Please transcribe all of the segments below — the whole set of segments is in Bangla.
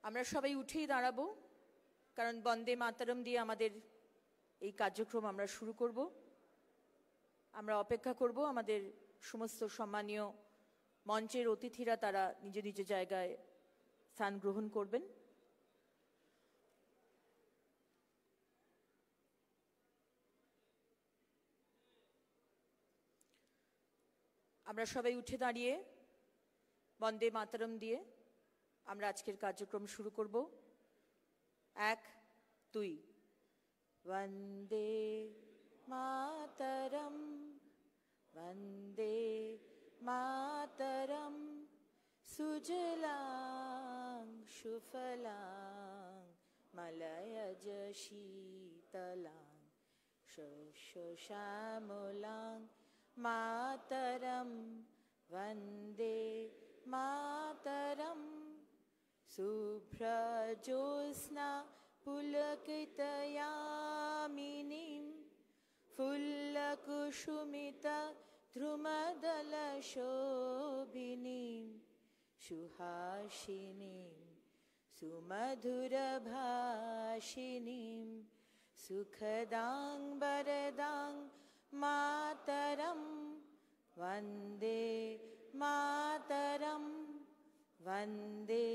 আমরা সবাই উঠেই দাঁড়াবো, কারণ বন্দে মাতরম দিয়ে আমাদের এই কার্যক্রম আমরা শুরু করব। আমরা অপেক্ষা করব আমাদের সমস্ত সম্মানীয় মঞ্চের অতিথিরা তারা নিজ নিজ জায়গায় স্থান গ্রহণ করবেন। আমরা সবাই উঠে দাঁড়িয়ে বন্দে মাতরম দিয়ে আমরা আজকের কার্যক্রম শুরু করব। 1 2 বন্দে মাতরম, বন্দে মাতরম, সুজলাং সুফলাং মলয়জ শীতলাং শস্য শ্যামলাং মাতরম, বন্দে মাতরম। শুভ্রজ্যোৎস্না পুলকিতয়ামিনীং ফুল্লকুসুমিতা ধ্রুমদলশোভিনীং সুহাসিনীং সুমধুরভাষিণীং সুখদাং বরদাং মাতরম, বন্দে মাতরম, বন্দে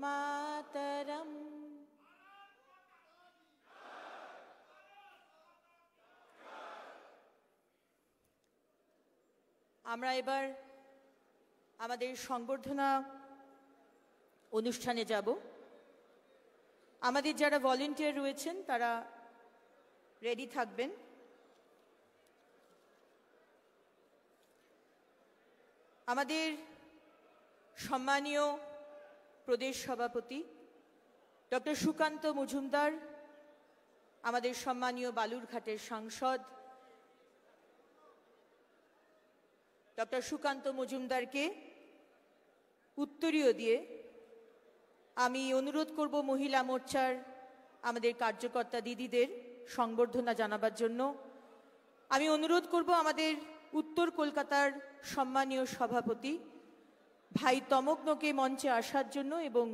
মাতরম। আমরা এবার আমাদের সংবর্ধনা অনুষ্ঠানে যাব। আমাদের যারা ভলেন্টিয়ার রয়েছেন তারা রেডি থাকবেন। আমাদের সম্মানীয় প্রদেশ সভাপতি ডক্টর সুকান্ত মজুমদার, আমাদের সম্মানীয় বালুরঘাটের সাংসদ ডক্টর সুকান্ত মজুমদারকে উত্তরীয় দিয়ে আমি অনুরোধ করব মহিলা মোর্চার আমাদের কার্যকর্তা দিদিদের সংবর্ধনা জানাবার জন্য। আমি অনুরোধ করব আমাদের উত্তর কলকাতার সম্মানীয় সভাপতি ভাই তমগ্নকে মঞ্চে আসার জন্য এবং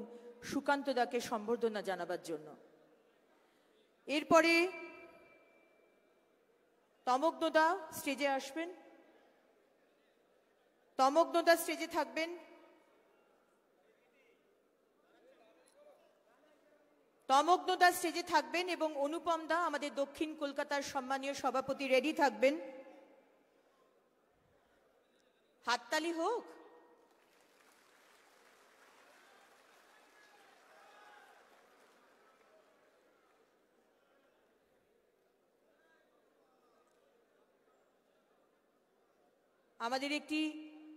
সুকান্ত দাকে সম্বর্ধনা জানাবার জন্য। এরপরে তমগ্নদা স্টেজে আসবেন, তমগ্নদা স্টেজে থাকবেন। তমগ্নদা স্টেজে থাকবেন এবং অনুপম দা আমাদের দক্ষিণ কলকাতার সম্মানীয় সভাপতি রেডি থাকবেন। হাততালি হোক। আমাদের একটি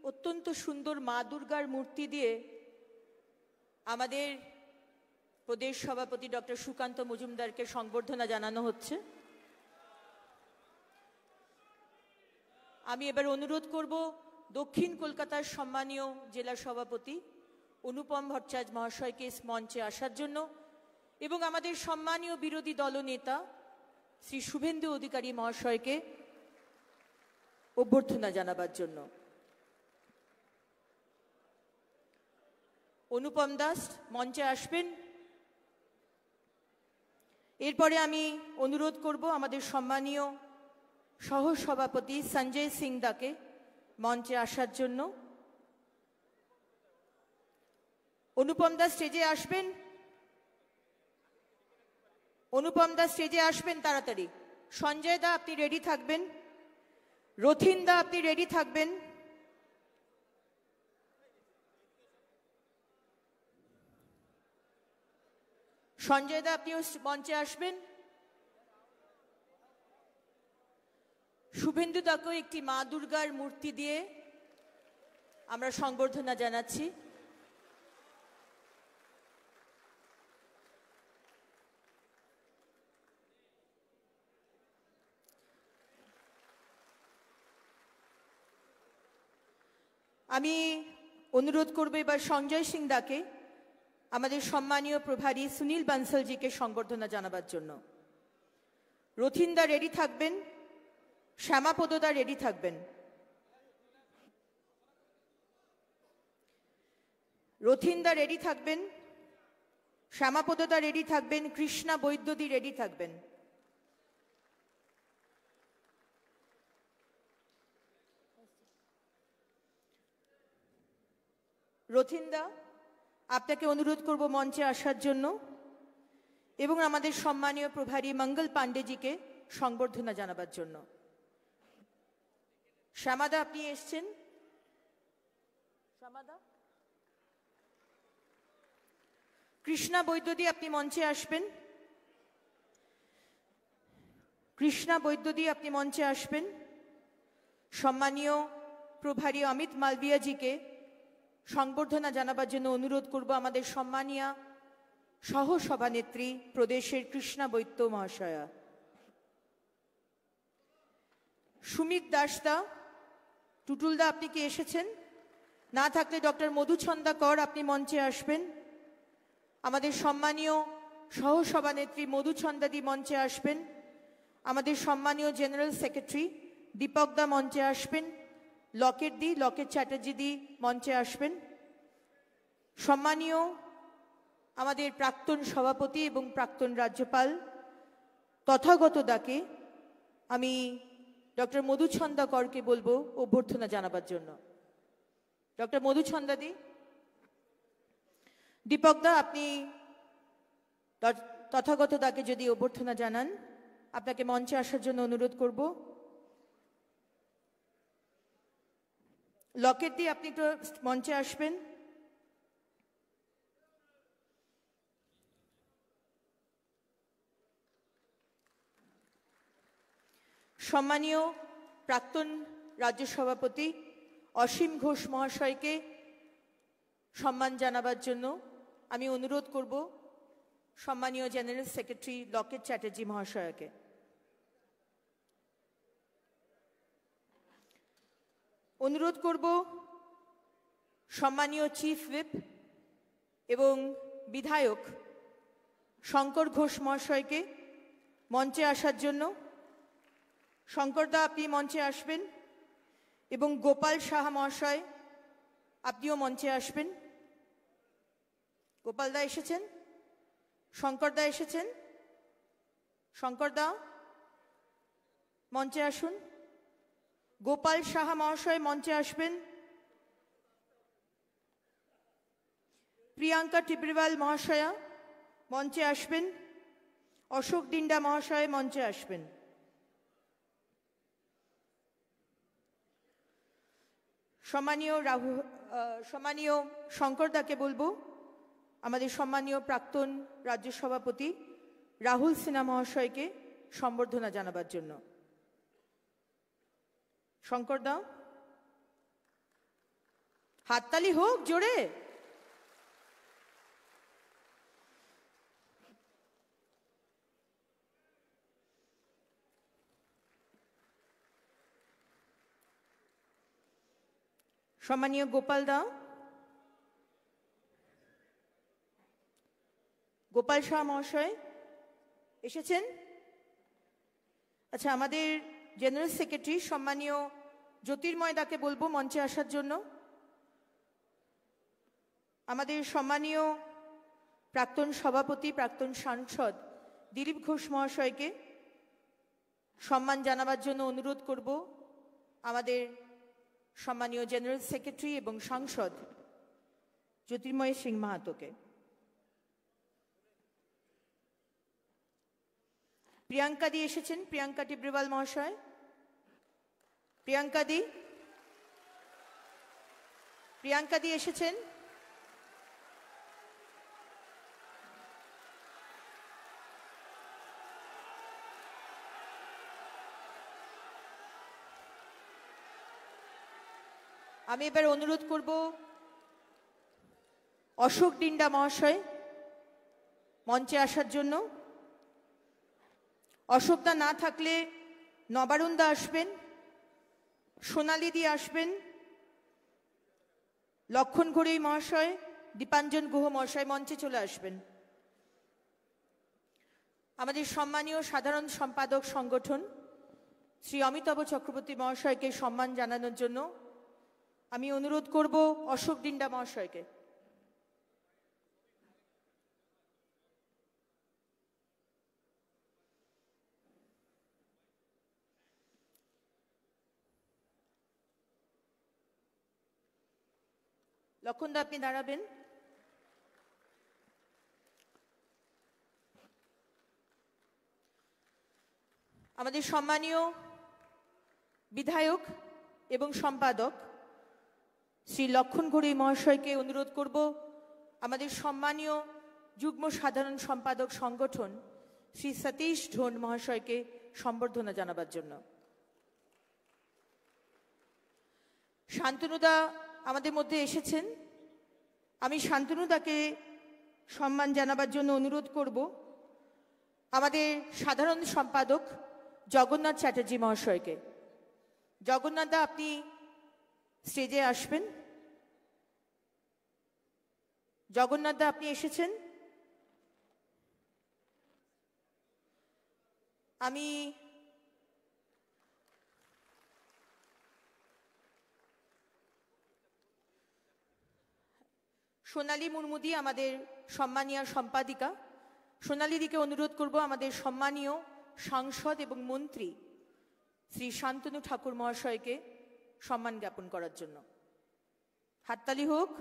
অত্যন্ত সুন্দর মা দুর্গার মূর্তি দিয়ে আমাদের প্রদেশ সভাপতি ডক্টর সুকান্ত মজুমদারকে সংবর্ধনা জানানো হচ্ছে। আমি এবার অনুরোধ করব দক্ষিণ কলকাতার সম্মানীয় জেলা সভাপতি অনুপম ভট্টাচার্য মহাশয়কে মঞ্চে আসার জন্য এবং আমাদের সম্মানীয় বিরোধী দলনেতা শ্রী শুভেন্দু অধিকারী মহাশয়কে অভ্যর্থনা জানাবার জন্য। অনুপম দাস মঞ্চে আসবেন। এরপরে আমি অনুরোধ করব আমাদের সম্মানীয় সহসভাপতি সঞ্জয় সিং দাকে মঞ্চে আসার জন্য। অনুপম দাস স্টেজে আসবেন, অনুপম দাস স্টেজে আসবেন তাড়াতাড়ি। সঞ্জয় দা আপনি রেডি থাকবেন, রথিন দা আপনি রেডি থাকবেন। সঞ্জয় দা আপনিও মঞ্চে আসবেন। শুভেন্দু দাকেও একটি মা দুর্গার মূর্তি দিয়ে আমরা সংবর্ধনা জানাচ্ছি। আমি অনুরোধ করব এবার সঞ্জয় সিং দাকে আমাদের সম্মানীয় প্রভারী সুনীল বানসালজিকে সংবর্ধনা জানাবার জন্য। রথিন দা রেডি থাকবেন, শ্যামাপদ দা রেডি থাকবেন। রথিন দা রেডি থাকবেন, শ্যামাপদদা রেডি থাকবেন, কৃষ্ণা বৈদ্যদি রেডি থাকবেন। রথিনদা, আপনাকে অনুরোধ করব মঞ্চে আসার জন্য এবং আমাদের সম্মানীয় প্রভারী মঙ্গল পাণ্ডেজিকে সংবর্ধনা জানাবার জন্য। শ্যামাদা, আপনি এসছেন? শ্যামাদা, কৃষ্ণা বৈদ্যদি আপনি মঞ্চে আসবেন। কৃষ্ণা বৈদ্যদি আপনি মঞ্চে আসবেন। সম্মানীয় প্রভারী অমিত মালভিয়াজিকে সংবর্ধনা জানাবার জন্য অনুরোধ করব আমাদের সম্মানীয়া সহ সভানেত্রী প্রদেশের কৃষ্ণা বৈদ্য মহাশয়া। সুমিত দাসদা, টুটুলদা আপনি কি এসেছেন? না থাকলে ডক্টর মধুছন্দা কর আপনি মঞ্চে আসবেন। আমাদের সম্মানীয় সহ সভানেত্রী মধুছন্দাদি মঞ্চে আসবেন। আমাদের সম্মানীয় জেনারেল সেক্রেটারি দীপকদা মঞ্চে আসবেন। লকেট চ্যাটার্জিদি মঞ্চে আসবেন। সম্মানীয় আমাদের প্রাক্তন সভাপতি এবং প্রাক্তন রাজ্যপাল তথাগত দাকে আমি ডক্টর মধুছন্দা করকে বলবো অভ্যর্থনা জানাবার জন্য। ডক্টর মধুছন্দাদি, দীপকদা আপনি তথাগত দাকে যদি অভ্যর্থনা জানান, আপনাকে মঞ্চে আসার জন্য অনুরোধ করব। লকেটদি আপনি একটু মঞ্চে আসবেন। সম্মানীয় প্রাক্তন রাজ্য সভাপতি অসীম ঘোষ মহাশয়কে সম্মান জানাবার জন্য আমি অনুরোধ করব সম্মানীয় জেনারেল সেক্রেটারি লকেট চ্যাটার্জি মহাশয়কে। অনুরোধ করব সম্মানীয় চিফ হুইপ এবং বিধায়ক শঙ্কর ঘোষ মহাশয়কে মঞ্চে আসার জন্য। শঙ্করদা আপনি মঞ্চে আসবেন এবং গোপাল সাহা মহাশয় আপনিও মঞ্চে আসবেন। গোপালদা এসেছেন? শঙ্করদা এসেছেন? শঙ্করদা মঞ্চে আসুন। গোপাল সাহা মহাশয় মঞ্চে আসবেন। প্রিয়াঙ্কা টিব্রিওয়াল মহাশয়া মঞ্চে আসবেন। অশোক ডিন্ডা মহাশয় মঞ্চে আসবেন। সম্মানীয় শঙ্করদাকে বলবো আমাদের সম্মানীয় প্রাক্তন রাজ্য সভাপতি রাহুল সিনহা মহাশয়কে সম্বর্ধনা জানাবার জন্য। শঙ্করদা, হাততালি হোক জোরে। সম্মানীয় গোপালদা, গোপাল শাহ মহাশয় এসেছেন? আচ্ছা, আমাদের জেনারেল সেক্রেটারি সম্মানীয় জ্যোতির্ময় দাকে বলবো মঞ্চে আসার জন্য। আমাদের সম্মানীয় প্রাক্তন সভাপতি প্রাক্তন সাংসদ দিলীপ ঘোষ মহাশয়কে সম্মান জানাবার জন্য অনুরোধ করব আমাদের সম্মানীয় জেনারেল সেক্রেটারি এবং সাংসদ জ্যোতির্ময় সিং মাহাতোকে। প্রিয়াঙ্কা দি এসেছেন, প্রিয়াঙ্কা টিব্রিওয়াল মহাশয়। প্রিয়াঙ্কা দি এসেছেন। আমি এবার অনুরোধ করব অশোক ডিন্ডা মহাশয় মঞ্চে আসার জন্য। অশোকদা না থাকলে নবারুণদা আসবেন, সোনালিদি আসবেন, লক্ষণ ঘড়ই মহাশয়, দীপাঞ্জন গুহ মহাশয় মঞ্চে চলে আসবেন। আমাদের সম্মানীয় সাধারণ সম্পাদক সংগঠন শ্রী অমিতাভ চক্রবর্তী মহাশয়কে সম্মান জানানোর জন্য আমি অনুরোধ করব অশোক ডিন্ডা মহাশয়কে। লক্ষণদা আপনি দাঁড়াবেন। আমাদের সম্মানীয় বিধায়ক এবং সম্পাদক শ্রী লক্ষণ ঘড়ুই মহাশয়কে অনুরোধ করব আমাদের সম্মানীয় যুগ্ম সাধারণ সম্পাদক সংগঠন শ্রী সতীশ ঢোন মহাশয়কে সম্বর্ধনা জানাবার জন্য। শান্তনুদা আমাদের মধ্যে এসেছেন। আমি শান্তনুদাকে সম্মান জানাবার জন্য অনুরোধ করব আমাদের সাধারণ সম্পাদক জগন্নাথ চ্যাটার্জি মহাশয়কে। জগন্নাথদা আপনি স্টেজে আসবেন। জগন্নাথদা আপনি এসেছেন। আমি সোনালী মুর্মুদি আমাদের সম্মানীয় সম্পাদিকা, সোনালীদিকে অনুরোধ করব আমাদের সম্মানীয় সাংসদ এবং মন্ত্রী শ্রী শান্তনু ঠাকুর মহাশয়কে সম্মান জ্ঞাপন করার জন্য। হাততালি হোক।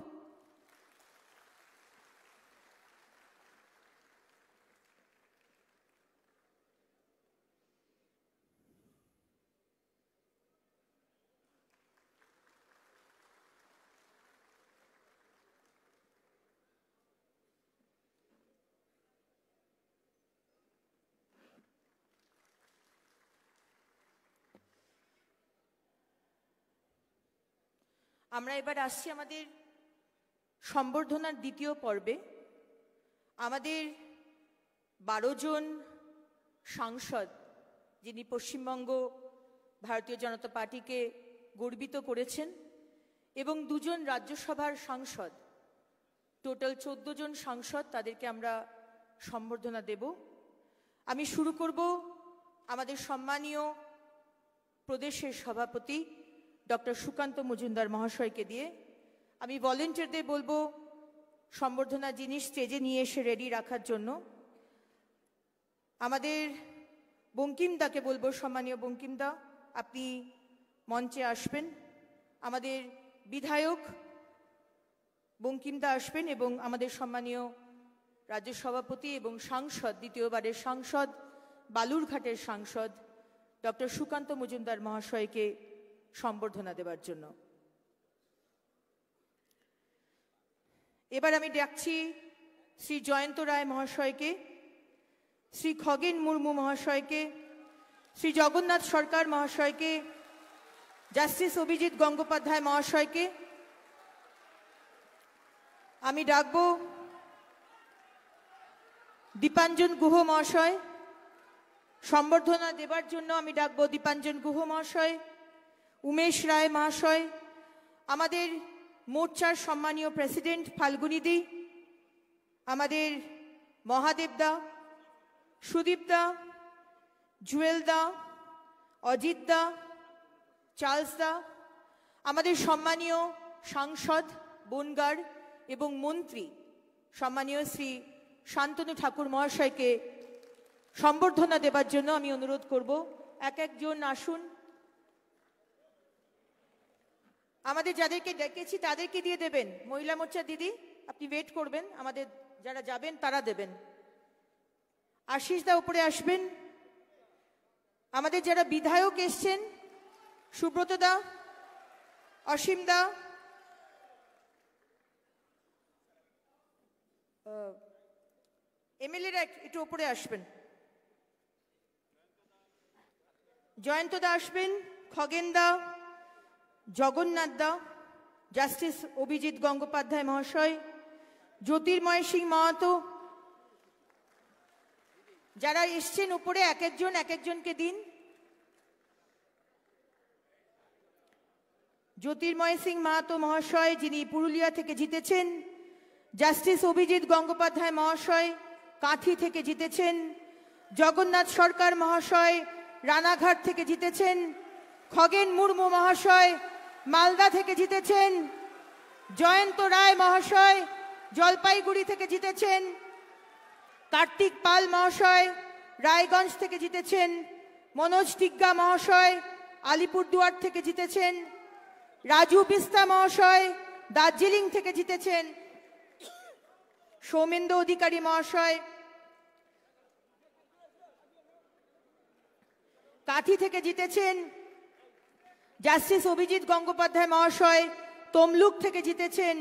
আমরা এবার আসছি আমাদের সম্বর্ধনার দ্বিতীয় পর্বে। আমাদের 12 জন সাংসদ যিনি পশ্চিমবঙ্গ ভারতীয় জনতা পার্টিকে গর্বিত করেছেন এবং 2 জন রাজ্যসভার সাংসদ, টোটাল 14 জন সাংসদ, তাদেরকে আমরা সম্বর্ধনা দেব। আমি শুরু করব আমাদের সম্মানীয় প্রদেশের সভাপতি ডক্টর সুকান্ত মজুমদার মহাশয়কে দিয়ে। আমি ভলেন্টিয়ারদের বলবো সম্বর্ধনা জিনিস স্টেজে নিয়ে এসে রেডি রাখার জন্য। আমাদের বঙ্কিমদাকে বলবো, সম্মানীয় বঙ্কিমদা আপনি মঞ্চে আসবেন। আমাদের বিধায়ক বঙ্কিমদা আসবেন এবং আমাদের সম্মানীয় রাজ্য সভাপতি এবং সাংসদ, দ্বিতীয়বারের সাংসদ, বালুরঘাটের সাংসদ ডক্টর সুকান্ত মজুমদার মহাশয়কে সম্বর্ধনা দেবার জন্য। এবার আমি ডাকছি শ্রী জয়ন্ত রায় মহাশয়কে, শ্রী খগেন মুর্মু মহাশয়কে, শ্রী জগন্নাথ সরকার মহাশয়কে, জাস্টিস অভিজিৎ গঙ্গোপাধ্যায় মহাশয়কে। আমি ডাকবো দীপাঞ্জন গুহ মহাশয় সম্বর্ধনা দেবার জন্য। আমি ডাকবো দীপাঞ্জন গুহ মহাশয়, উমেশ রায় মহাশয়, আমাদের মোর্চার সম্মানীয় প্রেসিডেন্ট ফাল্গুনিদি, আমাদের মহাদেবদা, সুদীপদা, জুয়েলদা, অজিতদা, চার্লসদা, আমাদের সম্মানীয় সাংসদ, বনগার এবং মন্ত্রী সম্মানীয় শ্রী শান্তনু ঠাকুর মহাশয়কে সম্বর্ধনা দেবার জন্য আমি অনুরোধ করব। এক একজন আসুন। আমাদের যাদেরকে ডেকেছি তাদেরকে দিয়ে দেবেন। মহিলা মোর্চা দিদি আপনি ওয়েট করবেন, আমাদের যারা যাবেন তারা দেবেন। আশিস দা উপরে আসবেন। আমাদের যারা বিধায়ক এসছেন, সুব্রত দা, অসীম দা, এমএলএরা একটু উপরে আসবেন। জয়ন্ত দা আসবেন, খগেন দা, জগন্নাথ দা, জাস্টিস অভিজিৎ গঙ্গোপাধ্যায় মহাশয়, জ্যোতির্ময় সিং মাহাতো, যারা এসছেন উপরে এক একজনকে দিন। জ্যোতির্ময় সিং মাহাতো মহাশয় যিনি পুরুলিয়া থেকে জিতেছেন, জাস্টিস অভিজিৎ গঙ্গোপাধ্যায় মহাশয় কাঁথি থেকে জিতেছেন, জগন্নাথ সরকার মহাশয় রানাঘাট থেকে জিতেছেন, খগেন মুর্মু মহাশয় মালদা থেকে জিতেছেন, জয়ন্ত রায় মহাশয় জলপাইগুড়ি থেকে জিতেছেন, কার্তিক পাল মহাশয় রায়গঞ্জ থেকে জিতেছেন, মনোজ টিগ্গা মহাশয় আলিপুরদুয়ার থেকে জিতেছেন, রাজু বিস্তা মহাশয় দার্জিলিং থেকে জিতেছেন সৌমেন্দু অধিকারী মহাশয়। কাঁথি থেকে জিতেছেন জাস্টিস অভিজিৎ গঙ্গোপাধ্যায় মহাশয়। তমলুক থেকে জিতেছেন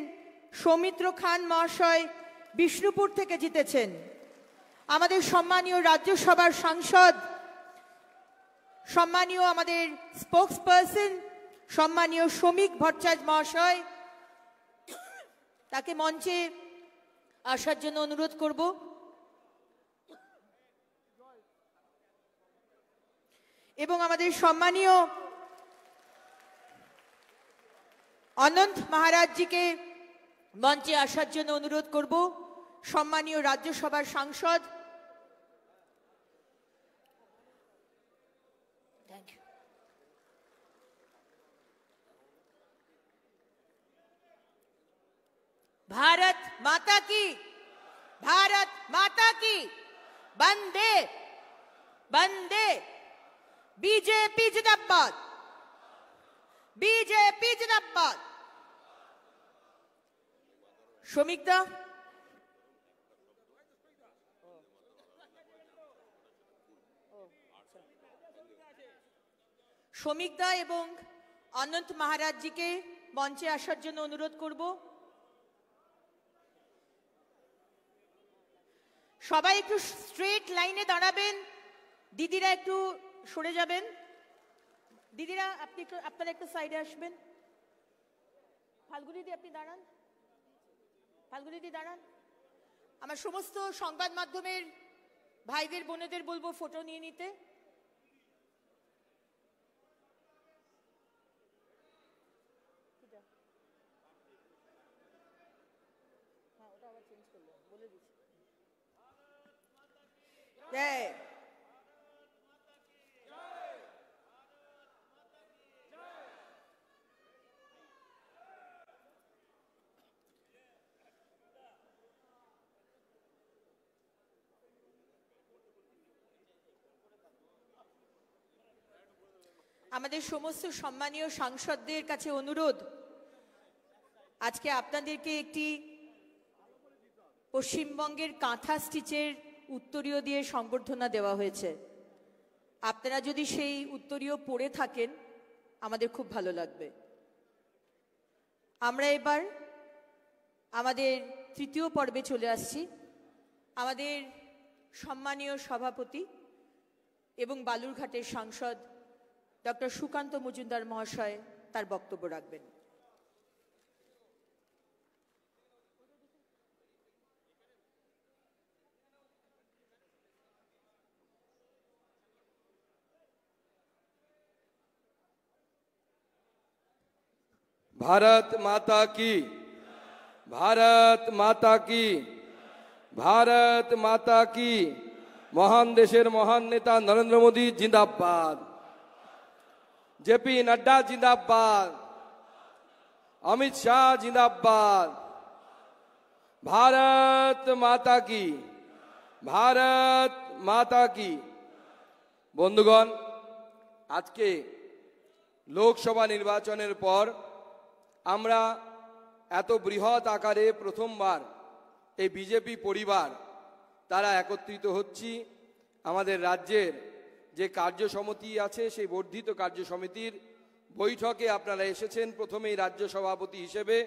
সৌমিত্র খান মহাশয়। বিষ্ণুপুর থেকে জিতেছেন আমাদের সম্মানীয় রাজ্যসভার সাংসদ, সম্মানীয় আমাদের স্পোক্সপারসন, সম্মানীয় শ্রমিক ভট্টাচার্য মহাশয়। তাকে মঞ্চে আসার জন্য অনুরোধ করব। এবং আমাদের সম্মানীয় অনন্ত মহারাজজিকে মঞ্চে আসার জন্য অনুরোধ করব। সম্মানীয় রাজ্যসভার সাংসদ, भारत माता की, भारत माता की, वंदे वंदे, बीजेपी जिंदाबाद, बीजेपी जिंदाबाद। শ্রমিকদা, শ্রমিকদা এবং অনন্ত মহারাজজিকে মঞ্চে আসার জন্য অনুরোধ করব। সবাই একটু স্ট্রেট লাইনে দাঁড়াবেন। দিদিরা একটু সরে যাবেন। দিদিরা আপনারা একটু সাইডে আসবেন। ফাল্গুনিদি আপনি দাঁড়ান, ফাল্গুনিদি দাঁড়ান। আমার সমস্ত সংবাদ মাধ্যমের ভাইদের বোনেদের বলবো ফটো নিয়ে নিতে। আমাদের সমস্ত সম্মানীয় সাংসদদের কাছে অনুরোধ, আজকে আপনাদেরকে একটি পশ্চিমবঙ্গের কাঁথা স্টিচের উত্তরীয় দিয়ে সংবর্ধনা দেওয়া হয়েছে। আপনারা যদি সেই উত্তরীয় পড়ে থাকেন আমাদের খুব ভালো লাগবে। আমরা এবার আমাদের তৃতীয় পর্বে চলে আসছি। আমাদের সম্মানীয় সভাপতি এবং বালুরঘাটের সাংসদ ডক্টর সুকান্ত মজুমদার মহাশয় তার বক্তব্য রাখবেন। भारत माता की, भारत माता की, भारत माता की। महान देशेर महान नेता नरेंद्र मोदी जिंदाबाद, जेपी नड्डा जिंदाबाद, अमित शाह जिंदाबाद। भारत माता की, भारत माता की। बंधुगण, आज के लोकसभा निर्वाचनेर पर আমরা এত বৃহৎ আকারে প্রথমবার এই বিজেপি পরিবার তারা একত্রিত হচ্ছি। আমাদের রাজ্যের যে কার্যসমিতি আছে সেই বর্ধিত কার্যসমিতির বৈঠকে আপনারা এসেছেন। প্রথমেই রাজ্য সভাপতি হিসেবে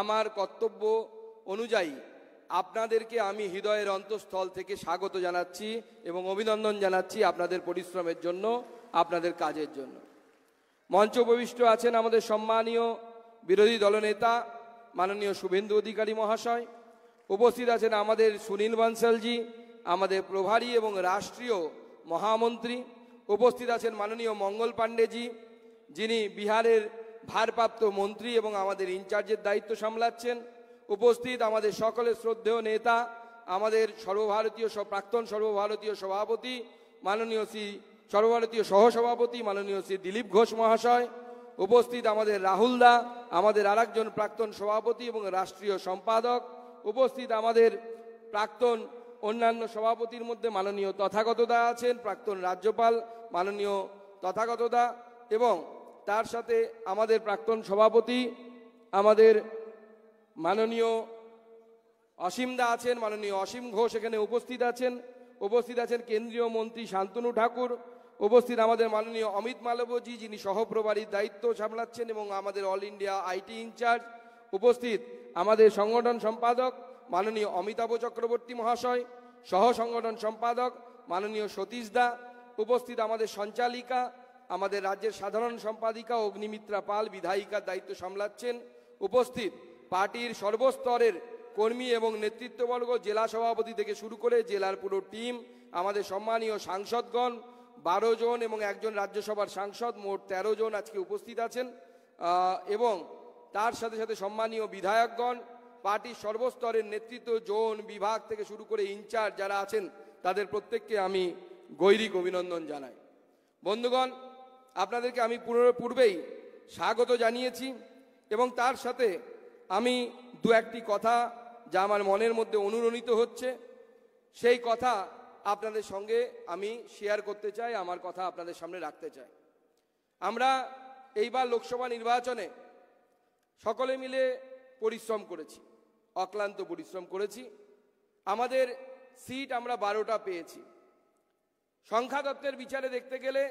আমার কর্তব্য অনুযায়ী আপনাদেরকে আমি হৃদয়ের অন্তঃস্থল থেকে স্বাগত জানাচ্ছি এবং অভিনন্দন জানাচ্ছি আপনাদের পরিশ্রমের জন্য, আপনাদের কাজের জন্য। মঞ্চ উপবিষ্ট আছেন আমাদের সম্মানীয় বিরোধী দলনেতা মাননীয় শুভেন্দু অধিকারী মহাশয়। উপস্থিত আছেন আমাদের সুনীল বানসালজি, আমাদের প্রভারী এবং রাষ্ট্রীয় মহামন্ত্রী। উপস্থিত আছেন মাননীয় মঙ্গল পাণ্ডেজি, যিনি বিহারের ভারপ্রাপ্ত মন্ত্রী এবং আমাদের ইনচার্জের দায়িত্ব সামলাচ্ছেন। উপস্থিত আমাদের সকলের শ্রদ্ধেয় নেতা, আমাদের প্রাক্তন সর্বভারতীয় সভাপতি মাননীয় শ্রী সর্বভারতীয় সহসভাপতি মাননীয় শ্রী দিলীপ ঘোষ মহাশয়। উপস্থিত আমাদের রাহুল দা, আমাদের আরেকজন প্রাক্তন সভাপতি এবং রাষ্ট্রীয় সম্পাদক। উপস্থিত আমাদের প্রাক্তন অন্যান্য সভাপতির মধ্যে মাননীয় তথাগত দা আছেন, প্রাক্তন রাজ্যপাল মাননীয় তথাগত দা, এবং তার সাথে আমাদের প্রাক্তন সভাপতি আমাদের মাননীয় অসীম দা আছেন, মাননীয় অসীম ঘোষ এখানে উপস্থিত আছেন, কেন্দ্রীয় মন্ত্রী শান্তনু ঠাকুর, উপস্থিত আমাদের মাননীয় অমিত মালব্যজি যিনি সহপ্রভারীর দায়িত্ব সামলাচ্ছেন এবং আমাদের অল ইন্ডিয়া আইটি ইনচার্জ, উপস্থিত আমাদের সংগঠন সম্পাদক মাননীয় অমিতাভ চক্রবর্তী মহাশয়, সহ সংগঠন সম্পাদক মাননীয় সতীশ দা, উপস্থিত আমাদের সঞ্চালিকা আমাদের রাজ্যের সাধারণ সম্পাদিকা অগ্নিমিত্রা পাল বিধায়িকার দায়িত্ব সামলাচ্ছেন, উপস্থিত পার্টির সর্বস্তরের কর্মী এবং নেতৃত্ববর্গ, জেলা সভাপতি থেকে শুরু করে জেলার পুরো টিম, আমাদের সম্মানীয় সাংসদগণ 12 জন এবং একজন রাজ্যসভার সাংসদ, মোট 13 জন আজকে উপস্থিত আছেন, এবং তার সাথে সাথে সম্মানীয় বিধায়কগণ, পার্টির সর্বস্তরের নেতৃত্ব, জোন বিভাগ থেকে শুরু করে ইনচার্জ যারা আছেন তাদের প্রত্যেককে আমি গৈরিক অভিনন্দন জানাই। বন্ধুগণ, আপনাদেরকে আমি পূর্বেই স্বাগত জানিয়েছি এবং তার সাথে আমি দু একটি কথা যা আমার মনের মধ্যে অনুরণিত হচ্ছে সেই কথা আপনাদের সঙ্গে আমি শেয়ার করতে চাই, আমার কথা আপনাদের সামনে রাখতে চাই। আমরা এইবার লোকসভা নির্বাচনে সকলে মিলে পরিশ্রম করেছি, অক্লান্ত পরিশ্রম করেছি। আমাদের সিট আমরা 12টা পেয়েছি। সংখ্যা তত্ত্বের বিচারে দেখতে গেলে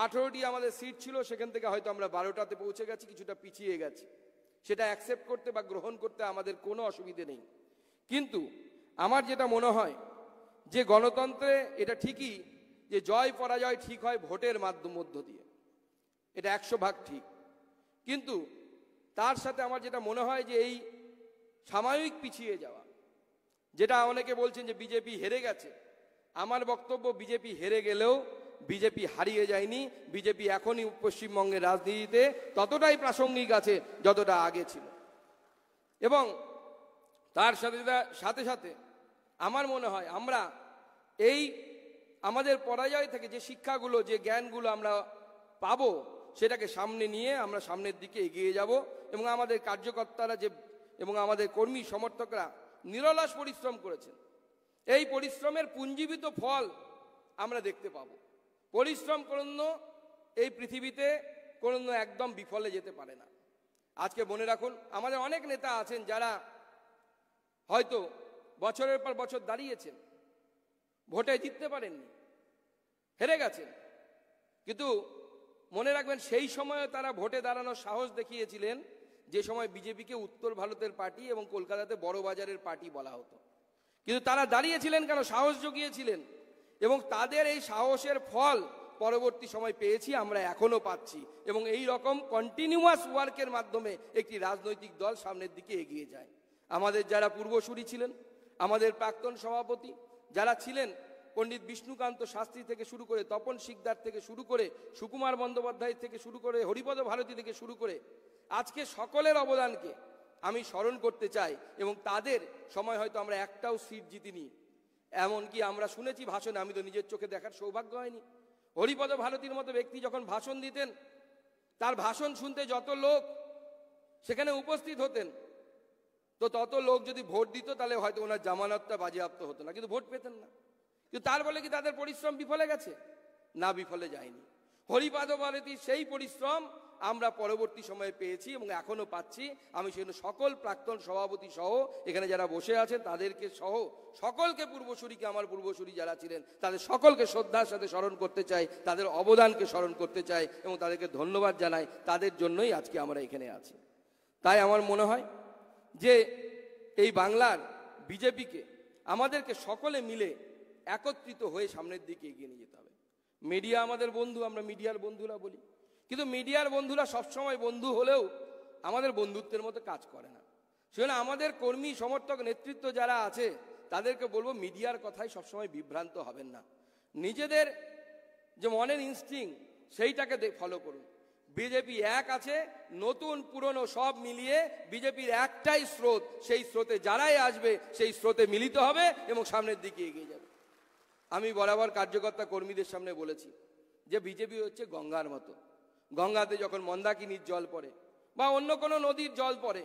18টি আমাদের সিট ছিল, সেখান থেকে হয়তো আমরা 12টাতে পৌঁছে গেছি, কিছুটা পিছিয়ে গেছি। সেটা অ্যাকসেপ্ট করতে বা গ্রহণ করতে আমাদের কোনো অসুবিধে নেই। কিন্তু আমার যেটা মনে হয় যে গণতন্ত্রে এটা ঠিকই যে জয় পরাজয় ঠিক হয় ভোটের মধ্য দিয়ে, এটা 100% ঠিক। কিন্তু তার সাথে আমার যেটা মনে হয় যে এই সাময়িক পিছিয়ে যাওয়া, যেটা অনেকে বলছেন যে বিজেপি হেরে গেছে, আমার বক্তব্য বিজেপি হেরে গেলেও বিজেপি হারিয়ে যায়নি। বিজেপি এখনই পশ্চিমবঙ্গের রাজনীতিতে ততটাই প্রাসঙ্গিক আছে যতটা আগে ছিল। এবং তার সাথে সাথে আমার মনে হয় আমরা এই আমাদের পরাজয় থেকে যে শিক্ষাগুলো, যে জ্ঞানগুলো আমরা পাবো, সেটাকে সামনে নিয়ে আমরা সামনের দিকে এগিয়ে যাব এবং আমাদের কার্যকর্তারা এবং আমাদের কর্মী সমর্থকরা নিরলস পরিশ্রম করেছেন। এই পরিশ্রমের পুঞ্জীবিত ফল আমরা দেখতে পাবো। পরিশ্রম কোনো এই পৃথিবীতে কোনো একদম বিফলে যেতে পারে না। আজকে মনে রাখুন, আমাদের অনেক নেতা আছেন যারা হয়তো বছরের পর বছর দাঁড়িয়েছেন, ভোটে জিততে পারেননি, হেরে গেছেন, কিন্তু মনে রাখবেন সেই সময়ে তারা ভোটে দাঁড়ানোর সাহস দেখিয়েছিলেন যে সময় বিজেপিকে উত্তর ভারতের পার্টি এবং কলকাতাতে বড় বাজারের পার্টি বলা হতো। কিন্তু তারা দাঁড়িয়েছিলেন কেন? সাহস জুগিয়েছিলেন এবং তাদের এই সাহসের ফল পরবর্তী সময় পেয়েছি, আমরা এখনো পাচ্ছি। এবং এই রকম কন্টিনিউয়াস ওয়ার্কের মাধ্যমে একটি রাজনৈতিক দল সামনের দিকে এগিয়ে যায়। আমাদের যারা পূর্বসূরি ছিলেন, আমাদের প্রাক্তন সভাপতি যারা ছিলেন, পণ্ডিত বিষ্ণুকান্ত শাস্ত্রী থেকে শুরু করে, তপন শিকদার থেকে শুরু করে, সুকুমার বন্দ্যোপাধ্যায় থেকে শুরু করে, হরিপদ ভারতী থেকে শুরু করে, আজকে সকলের অবদানকে আমি স্মরণ করতে চাই। এবং তাদের সময় হয়তো আমরা একটাও সিট জিতিনি, এমনকি আমরা শুনেছি ভাষণে, আমি তো নিজের চোখে দেখার সৌভাগ্য হয়নি, হরিপদ ভারতীর মতো ব্যক্তি যখন ভাষণ দিতেন, তার ভাষণ শুনতে যত লোক সেখানে উপস্থিত হতেন, তো তত লোক যদি ভোট দিত তাহলে হয়তো ওনার জামানতটা বাজেয়াপ্ত হতো না, কিন্তু ভোট পেতেন না। কিন্তু তার বলে কি তাদের পরিশ্রম বিফলে গেছে? না, বিফলে যায়নি। হরিপদ ভারতীর সেই পরিশ্রম আমরা পরবর্তী সময়ে পেয়েছি এবং এখনো পাচ্ছি। আমি সেজন্য সকল প্রাক্তন সভাপতি সহ এখানে যারা বসে আছেন তাদেরকে সহ সকলকে, পূর্বসূরিকে, আমার পূর্বসূরি যারা ছিলেন তাদের সকলকে শ্রদ্ধার সাথে স্মরণ করতে চাই, তাদের অবদানকে স্মরণ করতে চাই এবং তাদেরকে ধন্যবাদ জানাই। তাদের জন্যই আজকে আমরা এখানে আছি। তাই আমার মনে হয় যে এই বাংলার বিজেপিকে আমাদেরকে সকলে মিলে একত্রিত হয়ে সামনের দিকে এগিয়ে নিয়ে যেতে হবে। মিডিয়া আমাদের বন্ধু, আমরা মিডিয়ার বন্ধুরা বলি, কিন্তু মিডিয়ার বন্ধুরা সবসময় বন্ধু হলেও আমাদের বন্ধুত্বের মতো কাজ করে না। সেজন্য আমাদের কর্মী সমর্থক নেতৃত্ব যারা আছে তাদেরকে বলবো, মিডিয়ার কথাই সবসময় বিভ্রান্ত হবেন না। নিজেদের যে মনের ইনস্টিংক্ট সেইটাকে ফলো করুন। বিজেপি এক আছে, নতুন পুরনো সব মিলিয়ে বিজেপির একটাই স্রোত, সেই স্রোতে যারাই আসবে সেই স্রোতে মিলিত হবে এবং সামনের দিকে এগিয়ে যাবে। আমি বরাবর কার্যকর্তা কর্মীদের সামনে বলেছি যে বিজেপি হচ্ছে গঙ্গার মতো। গঙ্গাতে যখন মন্দাকিনীর জল পড়ে বা অন্য কোনো নদীর জল পড়ে,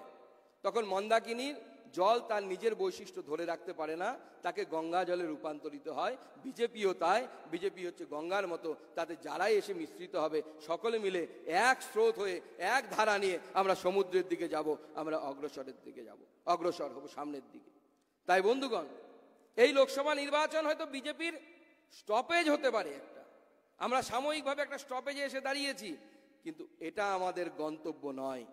তখন মন্দাকিনীর জল তার নিজের বৈশিষ্ট্য ধরে রাখতে পারে না, তাকে গঙ্গা জলে রূপান্তরিত হয়। বিজেপিও তাই, বিজেপি হচ্ছে গঙ্গার মতো, তাতে যারাই এসে মিশ্রিত হবে সকলে মিলে এক স্রোত হয়ে এক ধারা নিয়ে আমরা সমুদ্রের দিকে যাব, আমরা অগ্রসর হব সামনের দিকে। তাই বন্ধুগণ, এই লোকসভা নির্বাচন হয়তো বিজেপির স্টপেজ হতে পারে একটা, আমরা সাময়িকভাবে একটা স্টপেজে এসে দাঁড়িয়েছি, কিন্তু এটা আমাদের গন্তব্য নয়।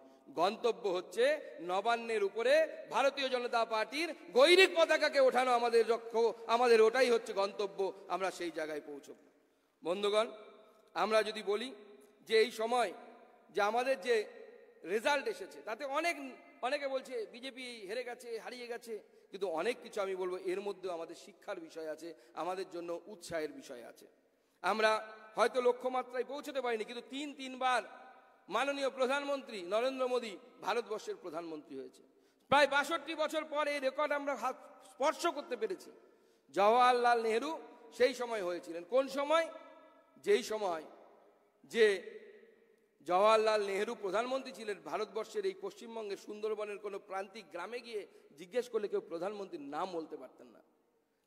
গন্তব্য হচ্ছে নবান্নের উপরে ভারতীয় জনতা পার্টির গৈরিক পতাকাকে ওঠানো আমাদের লক্ষ্য, আমাদের ওটাই হচ্ছে গন্তব্য, আমরা সেই জায়গায় পৌঁছব। বন্ধুগণ, আমরা যদি বলি যে এই সময় যে আমাদের যে রেজাল্ট এসেছে তাতে অনেকে বলছে বিজেপি হেরে গেছে, হারিয়ে গেছে, কিন্তু অনেক কিছু আমি বলবো এর মধ্যেও আমাদের শিক্ষার বিষয় আছে, আমাদের জন্য উৎসাহের বিষয় আছে। আমরা হয়তো লক্ষ্যমাত্রায় পৌঁছতে পারিনি, কিন্তু তিনবার মাননীয় প্রধানমন্ত্রী নরেন্দ্র মোদী ভারতবর্ষের প্রধানমন্ত্রী হয়েছে। প্রায় ৬২ বছর পরে এই রেকর্ড আমরা স্পর্শ করতে পেরেছি। জওয়াহরলাল নেহরু সেই সময় হয়েছিলেন। কোন সময়? যেই সময় যে জওয়াহরলাল নেহরু প্রধানমন্ত্রী ছিলেন, ভারতবর্ষের এই পশ্চিমবঙ্গের সুন্দরবনের কোনো প্রান্তিক গ্রামে গিয়ে জিজ্ঞেস করলে কেউ প্রধানমন্ত্রীর নাম বলতে পারতেন না।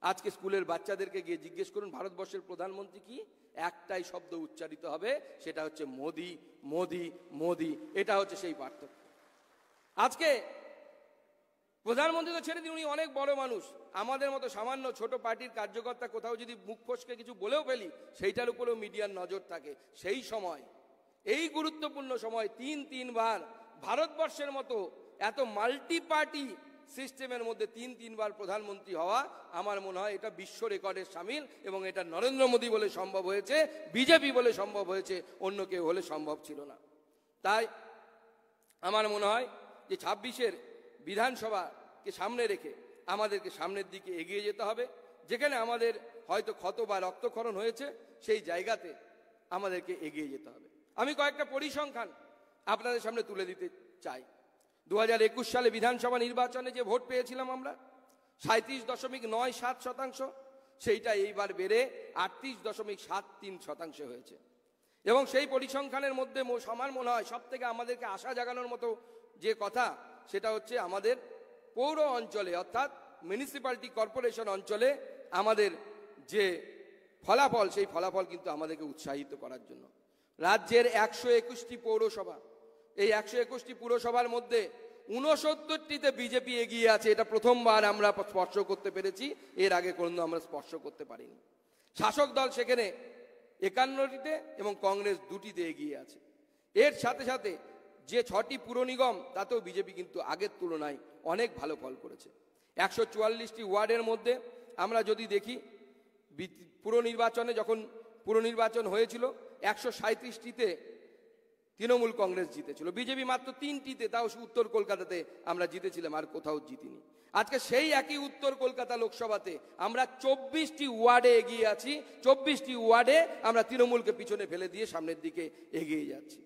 আজকে স্কুলের বাচ্চাদেরকে গিয়ে জিজ্ঞেস করুন ভারতবর্ষের প্রধানমন্ত্রী কি, একটাই শব্দ উচ্চারিত হবে, সেটা হচ্ছে মোদি, মোদি, মোদি। এটা হচ্ছে সেই পার্থক্য। আজকে প্রধানমন্ত্রী তো ছেড়ে দিন, উনি অনেক বড় মানুষ, আমাদের মতো সামান্য ছোট পার্টির কার্যকর্তা কোথাও যদি মুখ ফসকে কিছু বলেও ফেলি, সেইটার উপরেও মিডিয়ার নজর থাকে। সেই সময়, এই গুরুত্বপূর্ণ সময় তিনবার ভারতবর্ষের মতো এত মাল্টি পার্টি সিস্টেমের মধ্যে তিনবার প্রধানমন্ত্রী হওয়া, আমার মনে হয় এটা বিশ্ব রেকর্ডের সামিল, এবং এটা নরেন্দ্র মোদী বলে সম্ভব হয়েছে, বিজেপি বলে সম্ভব হয়েছে, অন্য কেউ হলে সম্ভব ছিল না। তাই আমার মনে হয় যে ২৬-এর বিধানসভাকে সামনে রেখে আমাদেরকে সামনের দিকে এগিয়ে যেতে হবে। যেখানে আমাদের হয়তো ক্ষত বা রক্তক্ষরণ হয়েছে, সেই জায়গাতে আমাদেরকে এগিয়ে যেতে হবে। আমি কয়েকটা পরিসংখ্যান আপনাদের সামনে তুলে দিতে চাই। ২০২১ সালে বিধানসভা নির্বাচনে যে ভোট পেয়েছিলাম আমরা ৩৭.৯৭%, সেইটা এইবার বেড়ে ৩৮.৭৩% হয়েছে। এবং সেই পরিসংখ্যানের মধ্যে আমার মনে হয় সব থেকে আমাদেরকে আশা জাগানোর মতো যে কথা, সেটা হচ্ছে আমাদের পৌর অঞ্চলে অর্থাৎ মিউনিসিপ্যালিটি কর্পোরেশন অঞ্চলে আমাদের যে ফলাফল, সেই ফলাফল কিন্তু আমাদেরকে উৎসাহিত করার জন্য। রাজ্যের ১২১টি পৌরসভা, এই ১২১টি পুরসভার মধ্যে ৬৯টিতে বিজেপি এগিয়ে আছে। এটা প্রথমবার আমরা স্পর্শ করতে পেরেছি, এর আগে কোনো আমরা স্পর্শ করতে পারিনি। শাসক দল সেখানে ৫১টিতে এবং কংগ্রেস ২টিতে এগিয়ে আছে। এর সাথে সাথে যে ৬টি পুর নিগম, তাতেও বিজেপি কিন্তু আগের তুলনায় অনেক ভালো ফল করেছে। ১৪৪টি ওয়ার্ডের মধ্যে আমরা যদি দেখি, পুর নির্বাচনে যখন পুর নির্বাচন হয়েছিল ১৩৭টিতে তৃণমূল কংগ্রেস জিতেছিল, বিজেপি মাত্র ৩টিতে, তাও উত্তর কলকাতাতে আমরা জিতেছিলাম, আর কোথাও জিতিনি। আজকে সেই একই উত্তর কলকাতা লোকসভাতে আমরা ২৪টি ওয়ার্ডে এগিয়ে আছি। ২৪টি ওয়ার্ডে আমরা তৃণমূলকে পিছনে ফেলে দিয়ে সামনের দিকে এগিয়ে যাচ্ছি।